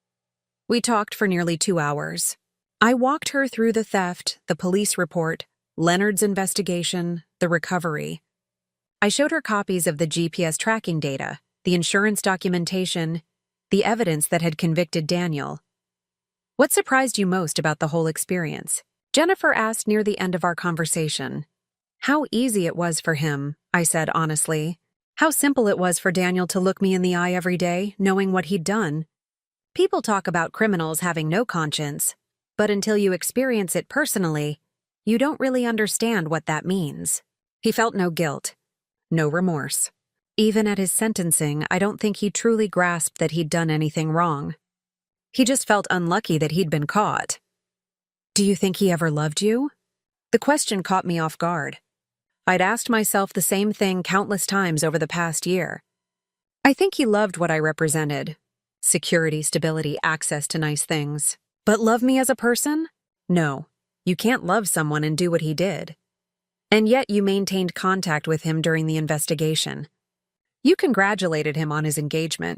We talked for nearly 2 hours. I walked her through the theft, the police report, Leonard's investigation, the recovery. I showed her copies of the GPS tracking data, the insurance documentation, the evidence that had convicted Daniel. What surprised you most about the whole experience? Jennifer asked near the end of our conversation. How easy it was for him, I said honestly. How simple it was for Daniel to look me in the eye every day, knowing what he'd done. People talk about criminals having no conscience, but until you experience it personally, you don't really understand what that means. He felt no guilt, no remorse. Even at his sentencing, I don't think he truly grasped that he'd done anything wrong. He just felt unlucky that he'd been caught. Do you think he ever loved you? The question caught me off guard. I'd asked myself the same thing countless times over the past year. I think he loved what I represented. Security, stability, access to nice things. But love me as a person? No. You can't love someone and do what he did. And yet you maintained contact with him during the investigation. You congratulated him on his engagement.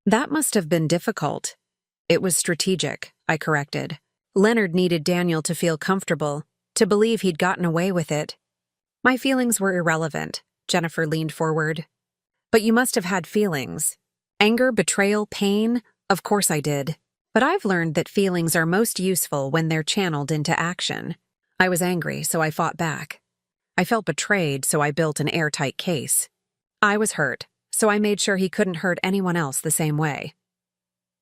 That must have been difficult. It was strategic, I corrected. Leonard needed Daniel to feel comfortable, to believe he'd gotten away with it. My feelings were irrelevant, Jennifer leaned forward. But you must have had feelings. Anger, betrayal, pain? Of course I did. But I've learned that feelings are most useful when they're channeled into action. I was angry, so I fought back. I felt betrayed, so I built an airtight case. I was hurt, so I made sure he couldn't hurt anyone else the same way.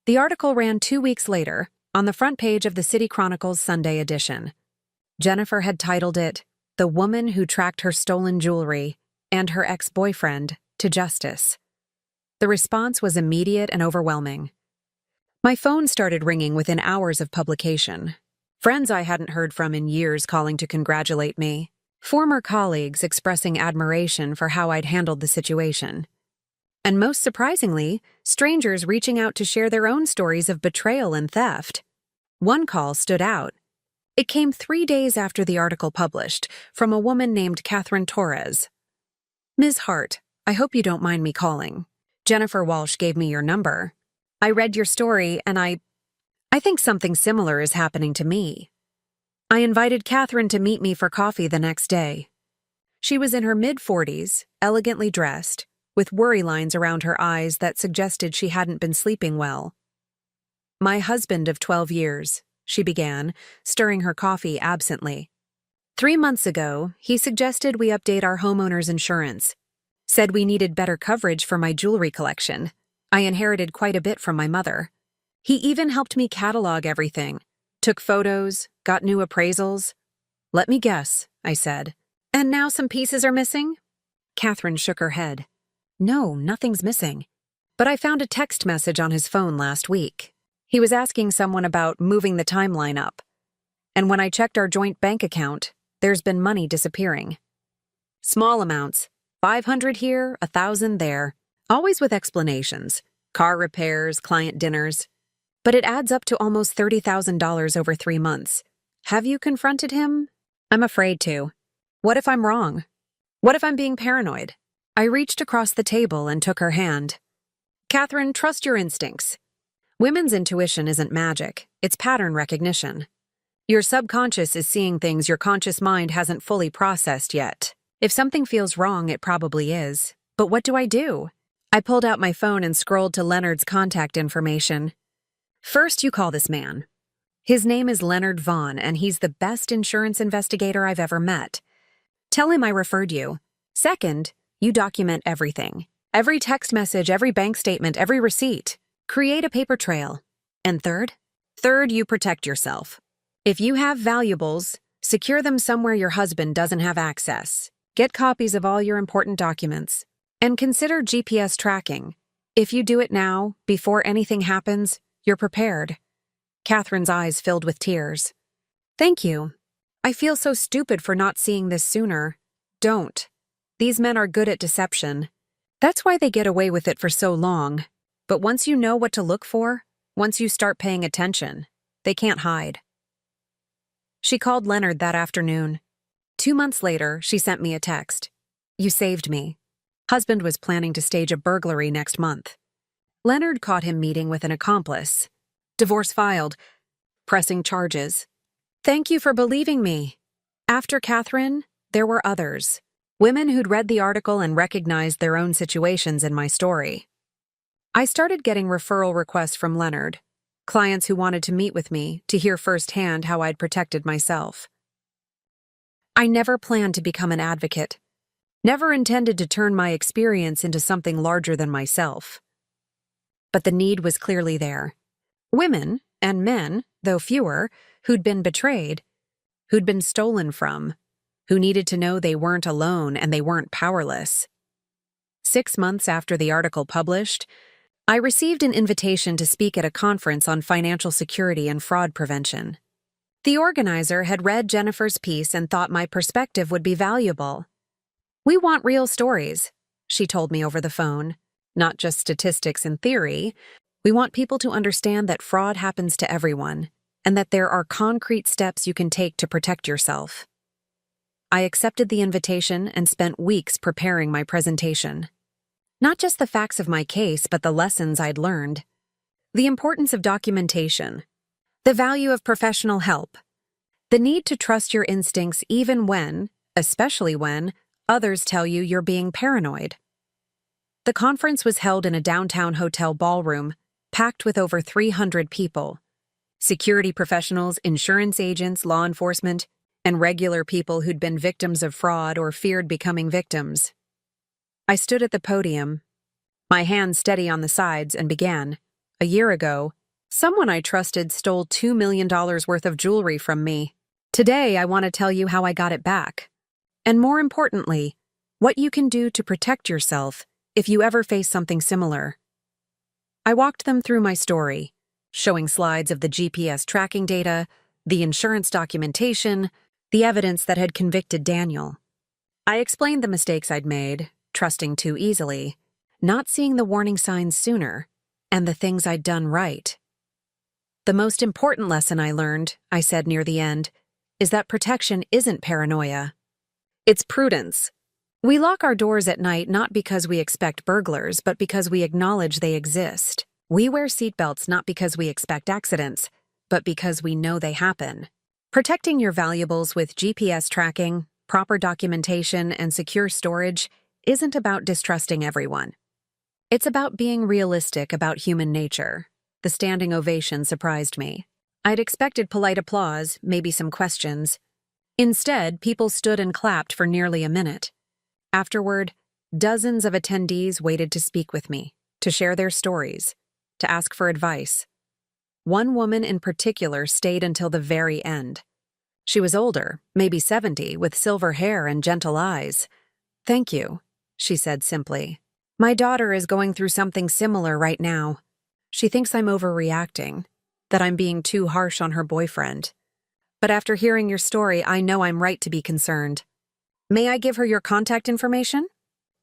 The article ran 2 weeks later, on the front page of the City Chronicles Sunday edition. Jennifer had titled it, "The Woman Who Tracked Her Stolen Jewelry and Her Ex-Boyfriend to Justice." The response was immediate and overwhelming. My phone started ringing within hours of publication. Friends I hadn't heard from in years calling to congratulate me. Former colleagues expressing admiration for how I'd handled the situation. And most surprisingly, strangers reaching out to share their own stories of betrayal and theft. One call stood out. It came 3 days after the article published, from a woman named Catherine Torres. "Ms. Hart, I hope you don't mind me calling. Jennifer Walsh gave me your number. I read your story and I think something similar is happening to me." I invited Catherine to meet me for coffee the next day. She was in her mid-40s, elegantly dressed, with worry lines around her eyes that suggested she hadn't been sleeping well. "My husband of 12 years, she began, stirring her coffee absently. 3 months ago, he suggested we update our homeowner's insurance. Said we needed better coverage for my jewelry collection. I inherited quite a bit from my mother. He even helped me catalog everything. Took photos, got new appraisals. Let me guess, I said. And now some pieces are missing? Catherine shook her head. No, nothing's missing. But I found a text message on his phone last week. He was asking someone about moving the timeline up. And when I checked our joint bank account, there's been money disappearing. Small amounts, 500 here, 1,000 there, always with explanations, car repairs, client dinners. But it adds up to almost $30,000 over 3 months. Have you confronted him? I'm afraid to. What if I'm wrong? What if I'm being paranoid? I reached across the table and took her hand. Catherine, trust your instincts. Women's intuition isn't magic, it's pattern recognition. Your subconscious is seeing things your conscious mind hasn't fully processed yet. If something feels wrong, it probably is. But what do I do? I pulled out my phone and scrolled to Leonard's contact information. First, you call this man. His name is Leonard Vaughn, and he's the best insurance investigator I've ever met. Tell him I referred you. Second, you document everything. Every text message, every bank statement, every receipt. Create a paper trail. And third, you protect yourself. If you have valuables, secure them somewhere your husband doesn't have access. Get copies of all your important documents. And consider GPS tracking. If you do it now, before anything happens, you're prepared. Catherine's eyes filled with tears. Thank you. I feel so stupid for not seeing this sooner. Don't. These men are good at deception. That's why they get away with it for so long. But once you know what to look for, once you start paying attention, they can't hide. She called Leonard that afternoon. 2 months later, she sent me a text. You saved me. Husband was planning to stage a burglary next month. Leonard caught him meeting with an accomplice. Divorce filed. Pressing charges. Thank you for believing me. After Catherine, there were others. Women who'd read the article and recognized their own situations in my story. I started getting referral requests from Leonard. Clients who wanted to meet with me to hear firsthand how I'd protected myself. I never planned to become an advocate. Never intended to turn my experience into something larger than myself. But the need was clearly there. Women, and men, though fewer, who'd been betrayed, who'd been stolen from, who needed to know they weren't alone and they weren't powerless. 6 months after the article published, I received an invitation to speak at a conference on financial security and fraud prevention. The organizer had read Jennifer's piece and thought my perspective would be valuable. We want real stories, she told me over the phone. Not just statistics and theory. We want people to understand that fraud happens to everyone, and that there are concrete steps you can take to protect yourself. I accepted the invitation and spent weeks preparing my presentation. Not just the facts of my case, but the lessons I'd learned. The importance of documentation. The value of professional help. The need to trust your instincts even when, especially when, others tell you you're being paranoid. The conference was held in a downtown hotel ballroom, packed with over 300 people. Security professionals, insurance agents, law enforcement, and regular people who'd been victims of fraud or feared becoming victims. I stood at the podium, my hands steady on the sides, and began. A year ago, someone I trusted stole $2 million worth of jewelry from me. Today, I want to tell you how I got it back. And more importantly, what you can do to protect yourself if you ever face something similar. I walked them through my story, showing slides of the GPS tracking data, the insurance documentation, the evidence that had convicted Daniel. I explained the mistakes I'd made, trusting too easily, not seeing the warning signs sooner, and the things I'd done right. The most important lesson I learned, I said near the end, is that protection isn't paranoia. It's prudence. We lock our doors at night not because we expect burglars, but because we acknowledge they exist. We wear seatbelts not because we expect accidents, but because we know they happen. Protecting your valuables with GPS tracking, proper documentation, and secure storage isn't about distrusting everyone. It's about being realistic about human nature. The standing ovation surprised me. I'd expected polite applause, maybe some questions. Instead, people stood and clapped for nearly a minute. Afterward, dozens of attendees waited to speak with me, to share their stories, to ask for advice. One woman in particular stayed until the very end. She was older, maybe 70, with silver hair and gentle eyes. "Thank you," she said simply. "My daughter is going through something similar right now. She thinks I'm overreacting, that I'm being too harsh on her boyfriend. But after hearing your story, I know I'm right to be concerned. May I give her your contact information?"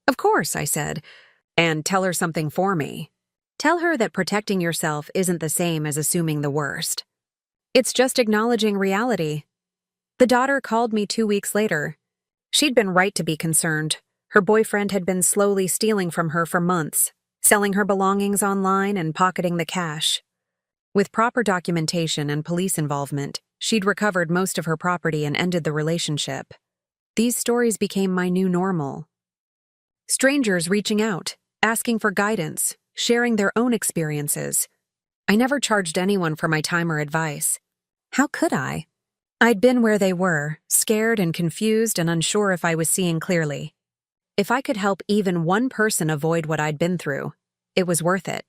"Of course," I said. "And tell her something for me. Tell her that protecting yourself isn't the same as assuming the worst. It's just acknowledging reality." The daughter called me 2 weeks later. She'd been right to be concerned. Her boyfriend had been slowly stealing from her for months, selling her belongings online and pocketing the cash. With proper documentation and police involvement, she'd recovered most of her property and ended the relationship. These stories became my new normal. Strangers reaching out, asking for guidance, sharing their own experiences. I never charged anyone for my time or advice. How could I? I'd been where they were, scared and confused and unsure if I was seeing clearly. If I could help even one person avoid what I'd been through, it was worth it.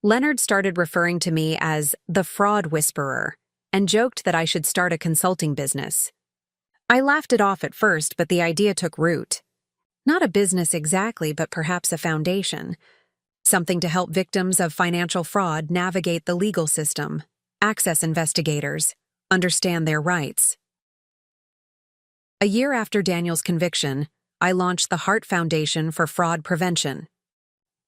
Leonard started referring to me as the fraud whisperer and joked that I should start a consulting business. I laughed it off at first, but the idea took root. Not a business exactly, but perhaps a foundation. Something to help victims of financial fraud navigate the legal system, access investigators, understand their rights. A year after Daniel's conviction, I launched the Heart Foundation for Fraud Prevention.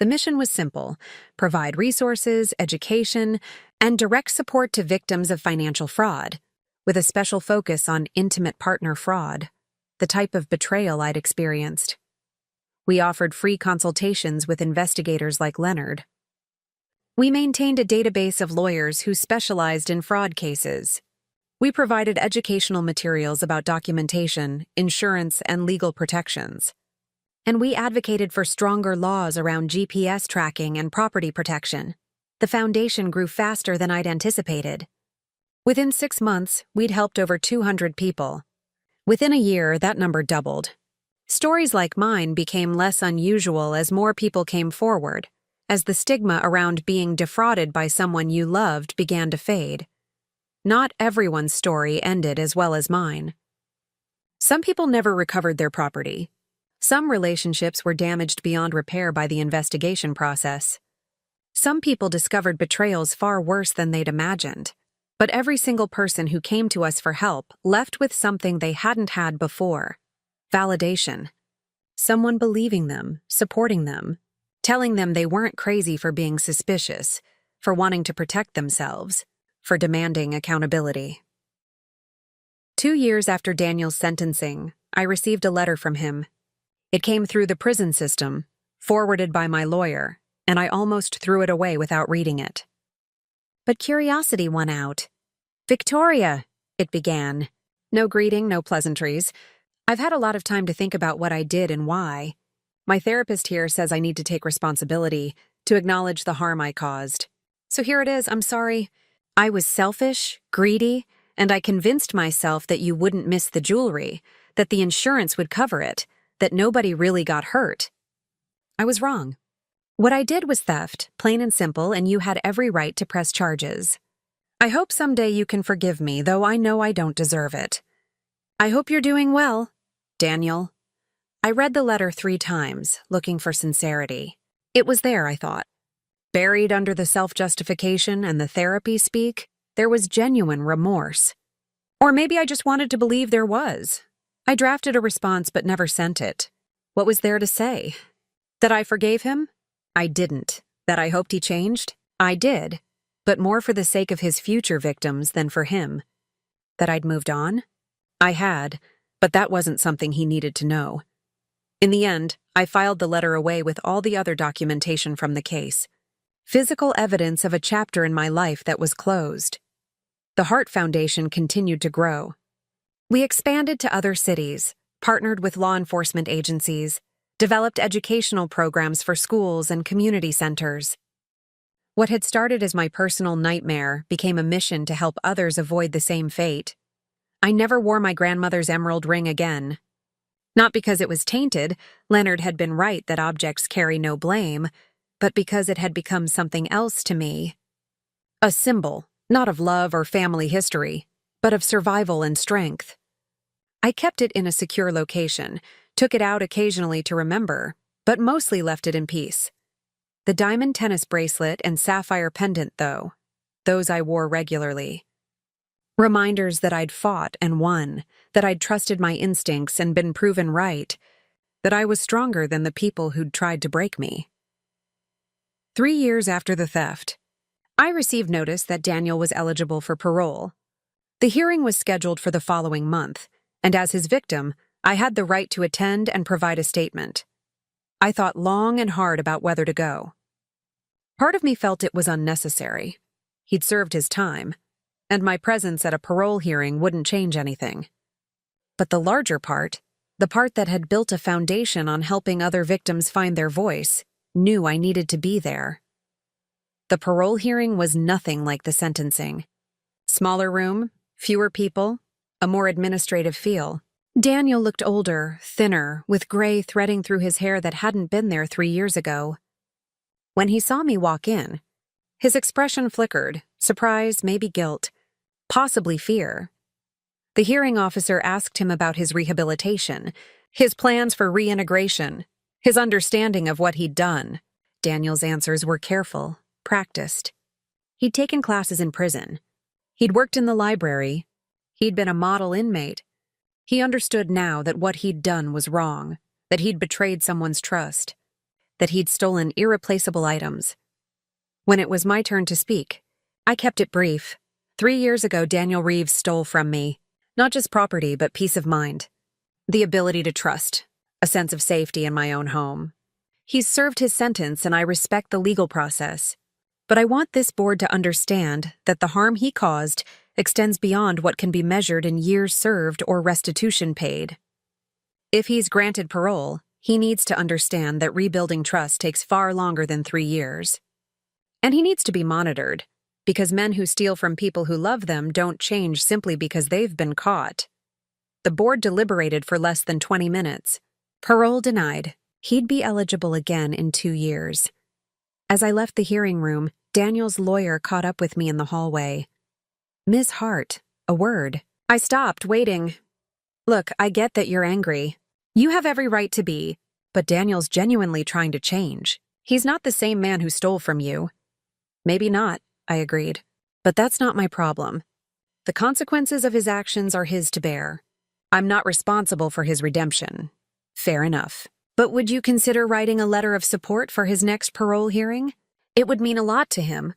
The mission was simple: provide resources, education, and direct support to victims of financial fraud, with a special focus on intimate partner fraud, the type of betrayal I'd experienced. We offered free consultations with investigators like Leonard. We maintained a database of lawyers who specialized in fraud cases. We provided educational materials about documentation, insurance, and legal protections. And we advocated for stronger laws around GPS tracking and property protection. The foundation grew faster than I'd anticipated. Within 6 months, we'd helped over 200 people. Within a year, that number doubled. Stories like mine became less unusual as more people came forward, as the stigma around being defrauded by someone you loved began to fade. Not everyone's story ended as well as mine. Some people never recovered their property. Some relationships were damaged beyond repair by the investigation process. Some people discovered betrayals far worse than they'd imagined. But every single person who came to us for help left with something they hadn't had before: validation. Someone believing them, supporting them, telling them they weren't crazy for being suspicious, for wanting to protect themselves, for demanding accountability. 2 years after Daniel's sentencing, I received a letter from him. It came through the prison system, forwarded by my lawyer, and I almost threw it away without reading it. But curiosity won out. "Victoria," it began. No greeting, no pleasantries. I've had a lot of time to think about what I did and why. My therapist here says I need to take responsibility, to acknowledge the harm I caused. So here it is, I'm sorry. I was selfish, greedy, and I convinced myself that you wouldn't miss the jewelry, that the insurance would cover it, that nobody really got hurt. I was wrong. What I did was theft, plain and simple, and you had every right to press charges. I hope someday you can forgive me, though I know I don't deserve it. I hope you're doing well, Daniel. I read the letter 3 times, looking for sincerity. It was there, I thought. Buried under the self-justification and the therapy speak, there was genuine remorse. Or maybe I just wanted to believe there was. I drafted a response but never sent it. What was there to say? That I forgave him? I didn't. That I hoped he changed? I did. But more for the sake of his future victims than for him. That I'd moved on? I had, but that wasn't something he needed to know. In the end, I filed the letter away with all the other documentation from the case. Physical evidence of a chapter in my life that was closed. The Heart Foundation continued to grow. We expanded to other cities, partnered with law enforcement agencies, developed educational programs for schools and community centers. What had started as my personal nightmare became a mission to help others avoid the same fate. I never wore my grandmother's emerald ring again. Not because it was tainted, Leonard had been right that objects carry no blame, but because it had become something else to me. A symbol, not of love or family history, but of survival and strength. I kept it in a secure location, took it out occasionally to remember, but mostly left it in peace. The diamond tennis bracelet and sapphire pendant, though, those I wore regularly. Reminders that I'd fought and won, that I'd trusted my instincts and been proven right, that I was stronger than the people who'd tried to break me. 3 years after the theft, I received notice that Daniel was eligible for parole. The hearing was scheduled for the following month, and as his victim, I had the right to attend and provide a statement. I thought long and hard about whether to go. Part of me felt it was unnecessary. He'd served his time, and my presence at a parole hearing wouldn't change anything. But the larger part, the part that had built a foundation on helping other victims find their voice, knew I needed to be there. The parole hearing was nothing like the sentencing. Smaller room, fewer people, a more administrative feel. Daniel looked older, thinner, with gray threading through his hair that hadn't been there 3 years ago. When he saw me walk in, his expression flickered, surprise, maybe guilt, possibly fear. The hearing officer asked him about his rehabilitation, his plans for reintegration, his understanding of what he'd done. Daniel's answers were careful, practiced. He'd taken classes in prison. He'd worked in the library. He'd been a model inmate. He understood now that what he'd done was wrong, that he'd betrayed someone's trust, that he'd stolen irreplaceable items. When it was my turn to speak, I kept it brief. 3 years ago, Daniel Reeves stole from me, not just property, but peace of mind. The ability to trust, a sense of safety in my own home. He's served his sentence and I respect the legal process. But I want this board to understand that the harm he caused extends beyond what can be measured in years served or restitution paid. If he's granted parole, he needs to understand that rebuilding trust takes far longer than 3 years. And he needs to be monitored, because men who steal from people who love them don't change simply because they've been caught. The board deliberated for less than 20 minutes. Parole denied. He'd be eligible again in 2 years. As I left the hearing room, Daniel's lawyer caught up with me in the hallway. "Ms. Hart, a word." I stopped, waiting. "Look, I get that you're angry. You have every right to be, but Daniel's genuinely trying to change. He's not the same man who stole from you." "Maybe not," I agreed. "But that's not my problem. The consequences of his actions are his to bear. I'm not responsible for his redemption." "Fair enough. But would you consider writing a letter of support for his next parole hearing? It would mean a lot to him."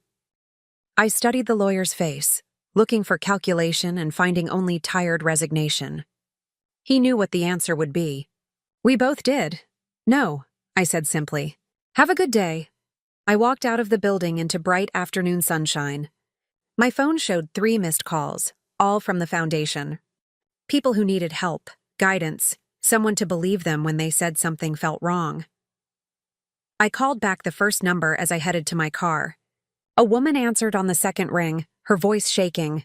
I studied the lawyer's face, looking for calculation and finding only tired resignation. He knew what the answer would be. We both did. No, I said simply. Have a good day. I walked out of the building into bright afternoon sunshine. My phone showed 3 missed calls, all from the foundation. People who needed help, guidance, someone to believe them when they said something felt wrong. I called back the first number as I headed to my car. A woman answered on the second ring, her voice shaking.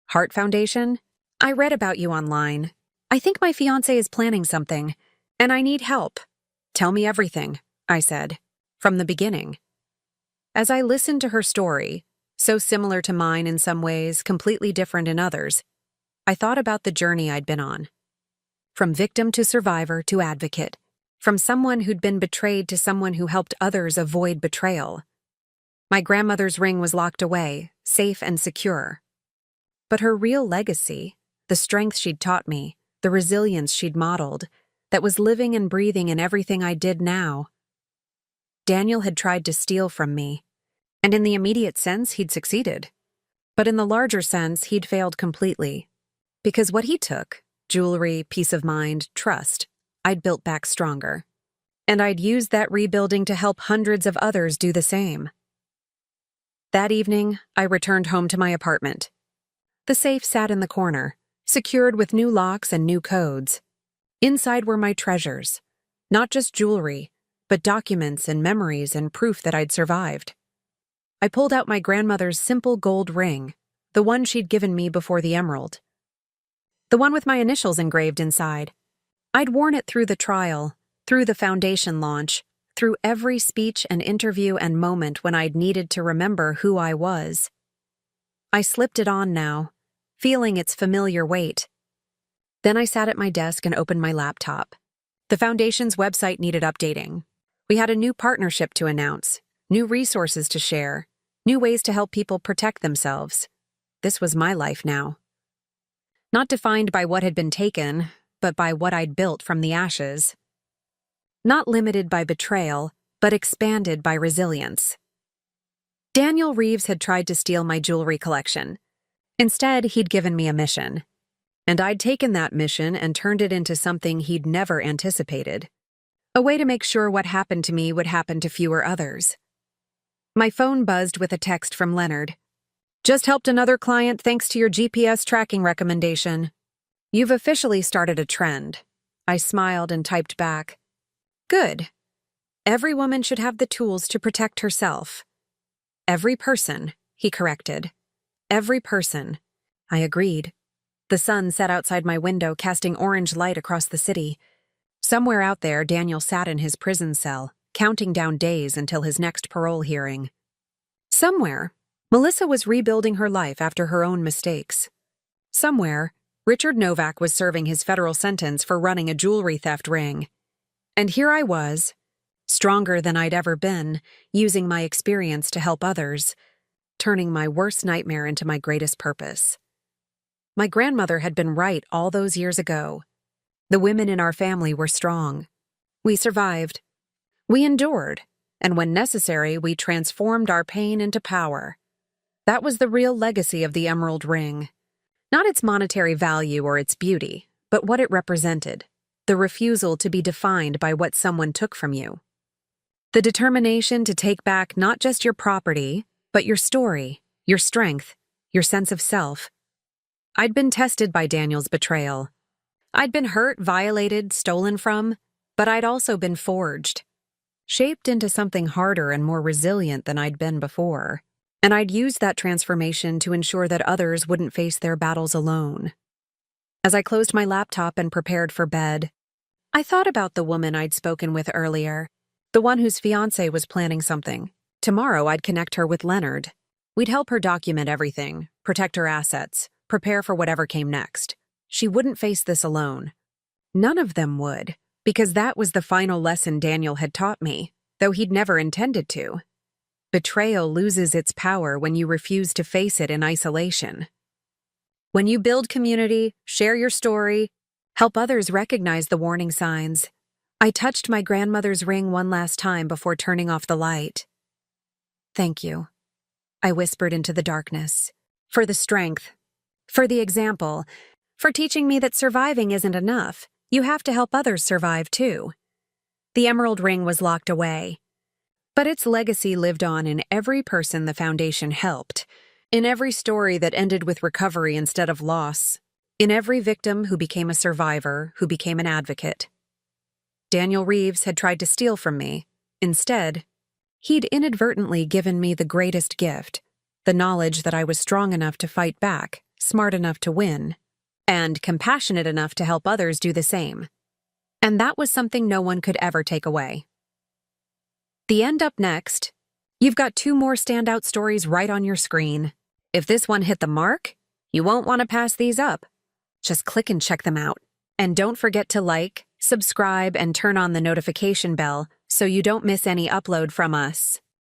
Heart Foundation? I read about you online. I think my fiancé is planning something, and I need help. Tell me everything, I said, from the beginning. As I listened to her story, so similar to mine in some ways, completely different in others, I thought about the journey I'd been on. From victim to survivor to advocate, from someone who'd been betrayed to someone who helped others avoid betrayal. My grandmother's ring was locked away, safe and secure. But her real legacy, the strength she'd taught me, the resilience she'd modeled, that was living and breathing in everything I did now. Daniel had tried to steal from me, and in the immediate sense, he'd succeeded. But in the larger sense, he'd failed completely. Because what he took, jewelry, peace of mind, trust, I'd built back stronger. And I'd used that rebuilding to help hundreds of others do the same. That evening, I returned home to my apartment. The safe sat in the corner, secured with new locks and new codes. Inside were my treasures, not just jewelry, but documents and memories and proof that I'd survived. I pulled out my grandmother's simple gold ring, the one she'd given me before the emerald. The one with my initials engraved inside. I'd worn it through the trial, through the foundation launch, through every speech and interview and moment when I'd needed to remember who I was. I slipped it on now, feeling its familiar weight. Then I sat at my desk and opened my laptop. The foundation's website needed updating. We had a new partnership to announce, new resources to share, new ways to help people protect themselves. This was my life now. Not defined by what had been taken, but by what I'd built from the ashes. Not limited by betrayal, but expanded by resilience. Daniel Reeves had tried to steal my jewelry collection. Instead, he'd given me a mission. And I'd taken that mission and turned it into something he'd never anticipated. A way to make sure what happened to me would happen to fewer others. My phone buzzed with a text from Leonard. Just helped another client thanks to your GPS tracking recommendation. You've officially started a trend. I smiled and typed back. Good. Every woman should have the tools to protect herself. Every person, he corrected. Every person. I agreed. The sun set outside my window, casting orange light across the city. Somewhere out there, Daniel sat in his prison cell, counting down days until his next parole hearing. Somewhere, Melissa was rebuilding her life after her own mistakes. Somewhere, Richard Novak was serving his federal sentence for running a jewelry theft ring. And here I was, stronger than I'd ever been, using my experience to help others, turning my worst nightmare into my greatest purpose. My grandmother had been right all those years ago. The women in our family were strong. We survived. We endured, and when necessary, we transformed our pain into power. That was the real legacy of the emerald ring. Not its monetary value or its beauty, but what it represented. The refusal to be defined by what someone took from you. The determination to take back not just your property, but your story, your strength, your sense of self. I'd been tested by Daniel's betrayal. I'd been hurt, violated, stolen from, but I'd also been forged, shaped into something harder and more resilient than I'd been before. And I'd used that transformation to ensure that others wouldn't face their battles alone. As I closed my laptop and prepared for bed, I thought about the woman I'd spoken with earlier, the one whose fiancé was planning something. Tomorrow I'd connect her with Leonard. We'd help her document everything, protect her assets, prepare for whatever came next. She wouldn't face this alone. None of them would, because that was the final lesson Daniel had taught me, though he'd never intended to. Betrayal loses its power when you refuse to face it in isolation. When you build community, share your story, help others recognize the warning signs. I touched my grandmother's ring one last time before turning off the light. Thank you, I whispered into the darkness, For the strength. For the example. For teaching me that surviving isn't enough. You have to help others survive too. The emerald ring was locked away. But its legacy lived on in every person the Foundation helped, in every story that ended with recovery instead of loss, in every victim who became a survivor, who became an advocate. Daniel Reeves had tried to steal from me. Instead, he'd inadvertently given me the greatest gift, the knowledge that I was strong enough to fight back, smart enough to win, and compassionate enough to help others do the same. And that was something no one could ever take away. The end up next. You've got 2 more standout stories right on your screen. If this one hit the mark, you won't want to pass these up. Just click and check them out. And don't forget to like, subscribe, and turn on the notification bell so you don't miss any upload from us.